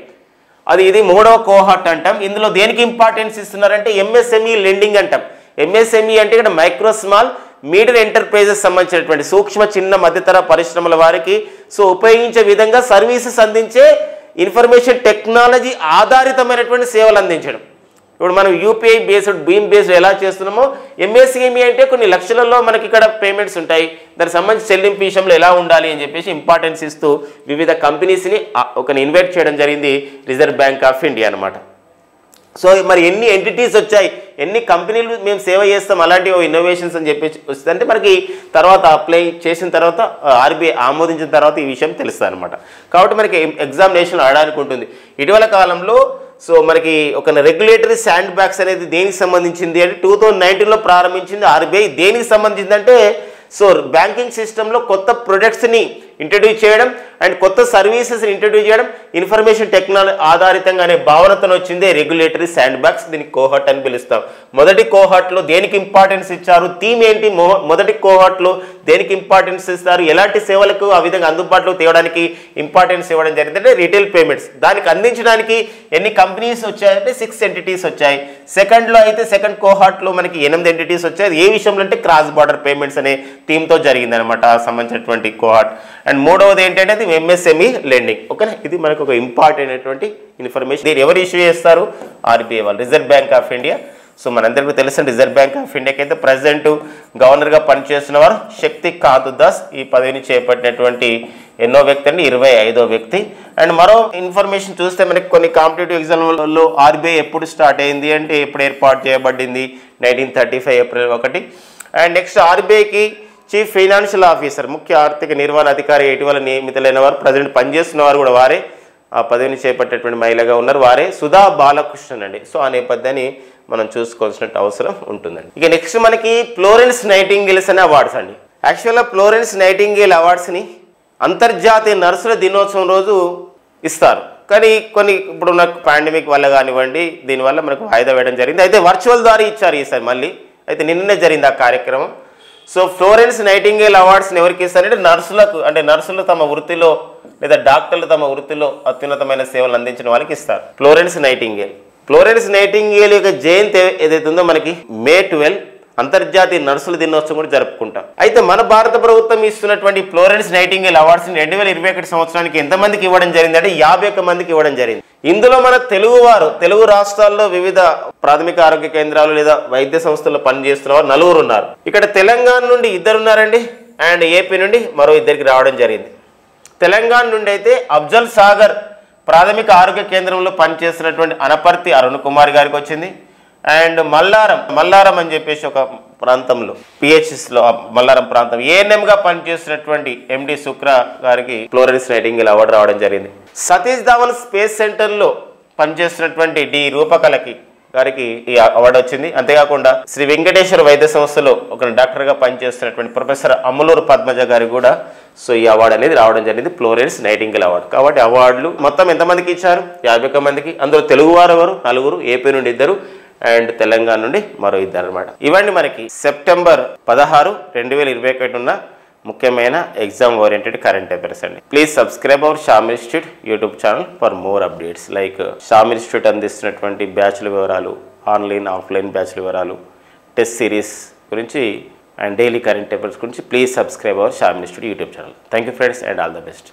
ఇది 3వ కోహార్ట్ అంటాం. ఇందులో దేనికి ఇంపార్టెన్స్ ఇస్తున్నారంటే ఎంఎస్ఎంఈ లెండింగ్ అంటాం. ఎంఎస్ఎంఈ అంటే ఇక్కడ మైక్రో స్మాల్ మీడియం ఎంటర్ప్రైజెస్ సంబంధించినటువంటి సూక్ష్మ చిన్న మధ్యతర పరిశ్రమల వారికి ఉపయోగించే విధంగా సర్వీసెస్ అందించే ఇన్ఫర్మేషన్ టెక్నాలజీ ఆధారితమైనటువంటి సేవలు అందించడం. ఇప్పుడు మనం యూపీఐ బేస్డ్ భీమ్ బేస్డ్ ఎలా చేస్తున్నామో ఎంఎస్ఎంఈ అంటే కొన్ని లక్షలలో మనకి ఇక్కడ పేమెంట్స్ ఉంటాయి, దానికి సంబంధించి చెల్లింపు విషయంలో ఎలా ఉండాలి అని చెప్పేసి ఇంపార్టెన్స్ ఇస్తూ వివిధ కంపెనీస్ని ఇన్వైట్ చేయడం జరిగింది రిజర్వ్ బ్యాంక్ ఆఫ్ ఇండియా అనమాట. సో మరి ఎన్ని ఎంటిటీస్ వచ్చాయి, ఎన్ని కంపెనీలు మేము సేవ చేస్తాం అలాంటి ఇన్నోవేషన్స్ అని చెప్పేసి వస్తుందంటే మనకి తర్వాత అప్లై చేసిన తర్వాత ఆర్బీఐ ఆమోదించిన తర్వాత ఈ విషయం తెలుస్తుంది అనమాట. కాబట్టి మనకి ఎగ్జామినేషన్ ఆడడానికి ఉంటుంది. ఇటీవల కాలంలో మనకి ఒక రెగ్యులేటరీ శాండ్ బ్యాగ్స్ అనేది దేనికి సంబంధించింది అంటే 2019లో ప్రారంభించింది ఆర్బీఐ. దేనికి సంబంధించింది అంటే బ్యాంకింగ్ సిస్టంలో కొత్త ప్రొడక్ట్స్ని ఇంట్రడ్యూస్ చేయడం అండ్ కొత్త సర్వీసెస్ని ఇంట్రడ్యూస్ చేయడం, ఇన్ఫర్మేషన్ టెక్నాలజీ ఆధారితంగా అనే భావనతో వచ్చిందే రెగ్యులేటరీ శాండ్ బ్యాగ్స్. దీనికి కోహార్ట్ అని పిలుస్తాం. మొదటి కోహార్ట్లో దేనికి ఇంపార్టెన్స్ ఇచ్చారు, థీమ్ ఏంటి, మొదటి కోహార్ట్లో దేనికి ఇంపార్టెన్స్ ఇస్తారు, ఎలాంటి సేవలకు ఆ విధంగా అందుబాటులో తేవడానికి ఇంపార్టెన్స్ ఇవ్వడం జరిగింది అంటే రిటైల్ పేమెంట్స్. దానికి అందించడానికి ఎన్ని కంపెనీస్ వచ్చాయంటే 6 ఎంటిటీస్ వచ్చాయి. సెకండ్లో అయితే సెకండ్ కోహార్ట్లో మనకి 8 ఎంటిటీస్ వచ్చాయి. ఏ విషయంలో అంటే క్రాస్ బార్డర్ పేమెంట్స్ అనే థీమ్తో జరిగింది అనమాట ఆ సంబంధించినటువంటి కోహార్ట్. అండ్ మూడవది ఏంటంటే అది ఎంఎస్ఎంఈ లెండింగ్. ఓకేనా, ఇది మనకు ఒక ఇంపార్టెంట్ అయినటువంటి ఇన్ఫర్మేషన్. దీన్ని ఎవరు ఇష్యూ చేస్తారు, ఆర్బీఐ వాళ్ళు, రిజర్వ్ బ్యాంక్ ఆఫ్ ఇండియా. మనందరికీ తెలిసిన రిజర్వ్ బ్యాంక్ ఆఫ్ ఇండియాకి అయితే ప్రెసిడెంట్ గవర్నర్గా పనిచేస్తున్న వారు శక్తి కాంత్ దాస్. ఈ పదవిని చేపట్టినటువంటి ఎన్నో వ్యక్తి అండి, 25వ వ్యక్తి. అండ్ మరో ఇన్ఫర్మేషన్ చూస్తే మనకి కొన్ని కాంపిటేటివ్ ఎగ్జామ్లలో ఆర్బీఐ ఎప్పుడు స్టార్ట్ అయింది అంటే ఎప్పుడు ఏర్పాటు చేయబడింది, 1935 ఏప్రిల్ 1. అండ్ నెక్స్ట్ ఆర్బీఐకి చీఫ్ ఫైనాన్షియల్ ఆఫీసర్, ముఖ్య ఆర్థిక నిర్వహణ అధికారి ఇటీవల నియమితులైన వారు, ప్రజెంట్ పనిచేస్తున్న వారు కూడా వారే, ఆ పదవిని చేపట్టేటువంటి మహిళగా ఉన్నారు, వారే సుధా బాలకృష్ణన్ అండి. ఆ నేపథ్యాన్ని మనం చూసుకోవాల్సిన అవసరం ఉంటుందండి. ఇక నెక్స్ట్ మనకి ఫ్లోరెన్స్ నైటింగేల్స్ అనే అవార్డ్స్ అండి. యాక్చువల్గా ఫ్లోరెన్స్ నైటింగేల్ అవార్డ్స్ని అంతర్జాతీయ నర్సుల దినోత్సవం రోజు ఇస్తారు. కానీ ఇప్పుడున్న పాండమిక్ వల్ల కానివ్వండి దీనివల్ల మనకు వాయిదా వేయడం జరిగింది. అయితే వర్చువల్ ద్వారా ఇచ్చారు ఈసారి మళ్ళీ. అయితే నిన్ననే జరిగింది ఆ కార్యక్రమం. ఫ్లోరెన్స్ నైటింగేల్ అవార్డ్స్ని ఎవరికి ఇస్తారంటే నర్సులకు, అంటే నర్సులు తమ వృత్తిలో లేదా డాక్టర్లు తమ వృత్తిలో అత్యున్నతమైన సేవలు అందించిన వాళ్ళకి ఇస్తారు ఫ్లోరెన్స్ నైటింగేల్. ఫ్లోరెన్స్ నైటింగేల్ యొక్క జయంతి ఏదైతే ఉందో మనకి May 12 అంతర్జాతీయ నర్సుల దినోత్సవం కూడా జరుపుకుంటాం. అయితే మన భారత ప్రభుత్వం ఇస్తున్నటువంటి ఫ్లోరెన్స్ నైటింగేల్ అవార్డ్స్ని 2021 సంవత్సరానికి ఎంతమందికి ఇవ్వడం జరిగింది అంటే 51 మందికి ఇవ్వడం జరిగింది. ఇందులో మన తెలుగు రాష్ట్రాల్లో వివిధ ప్రాథమిక ఆరోగ్య కేంద్రాలు లేదా వైద్య సంస్థల్లో పనిచేస్తున్న వారు 4 ఉన్నారు. ఇక్కడ తెలంగాణ నుండి 2 ఉన్నారండి అండ్ ఏపీ నుండి మరో 2కి రావడం జరిగింది. తెలంగాణ నుండి అయితే అఫ్జల్ సాగర్ ప్రాథమిక ఆరోగ్య కేంద్రంలో పనిచేస్తున్నటువంటి అనపర్తి అరుణ్ కుమార్ గారికి వచ్చింది. అండ్ మల్లారం అని చెప్పేసి ఒక ప్రాంతంలో పిహెచ్ఎస్లో మల్లారం ప్రాంతం ఏఎన్ఎంగా పనిచేస్తున్నటువంటి ఎండి శుక్ర గారికి ఫ్లోరెన్స్ నైటింగేల్ అవార్డు రావడం జరిగింది. సతీష్ ధావన్ స్పేస్ సెంటర్లో పనిచేస్తున్నటువంటి డి రూపకలకి గారికి ఈ అవార్డు వచ్చింది. అంతేకాకుండా శ్రీ వెంకటేశ్వర వైద్య సంస్థలో ఒక డాక్టర్గా పనిచేస్తున్నటువంటి ప్రొఫెసర్ అమలూరు పద్మజ గారికి కూడా ఈ అవార్డు అనేది రావడం జరిగింది, ఫ్లోరెన్స్ నైటింగేల్ అవార్డు. కాబట్టి అవార్డులు మొత్తం ఎంతమందికి ఇచ్చారు, 51 మందికి. అందులో తెలుగువారు 4, ఏపీ నుండి 2 అండ్ తెలంగాణ నుండి మరో 2 అనమాట. ఇవన్నీ మనకి సెప్టెంబర్ 16, 2021 ఉన్న ముఖ్యమైన ఎగ్జామ్ ఓరియంటెడ్ కరెంట్ అఫైర్స్ అండి. Please subscribe our Sam institute YouTube channel for more updates like Sam institute అందిస్తున్నటువంటి బ్యాచ్ల వివరాలు, ఆన్లైన్ ఆఫ్లైన్ బ్యాచ్ల వివరాలు, టెస్ట్ సిరీస్ గురించి అండ్ డైలీ కరెంట్ అఫైర్స్ గురించి. Please subscribe our Sam institute YouTube channel. Thank you friends and all the best.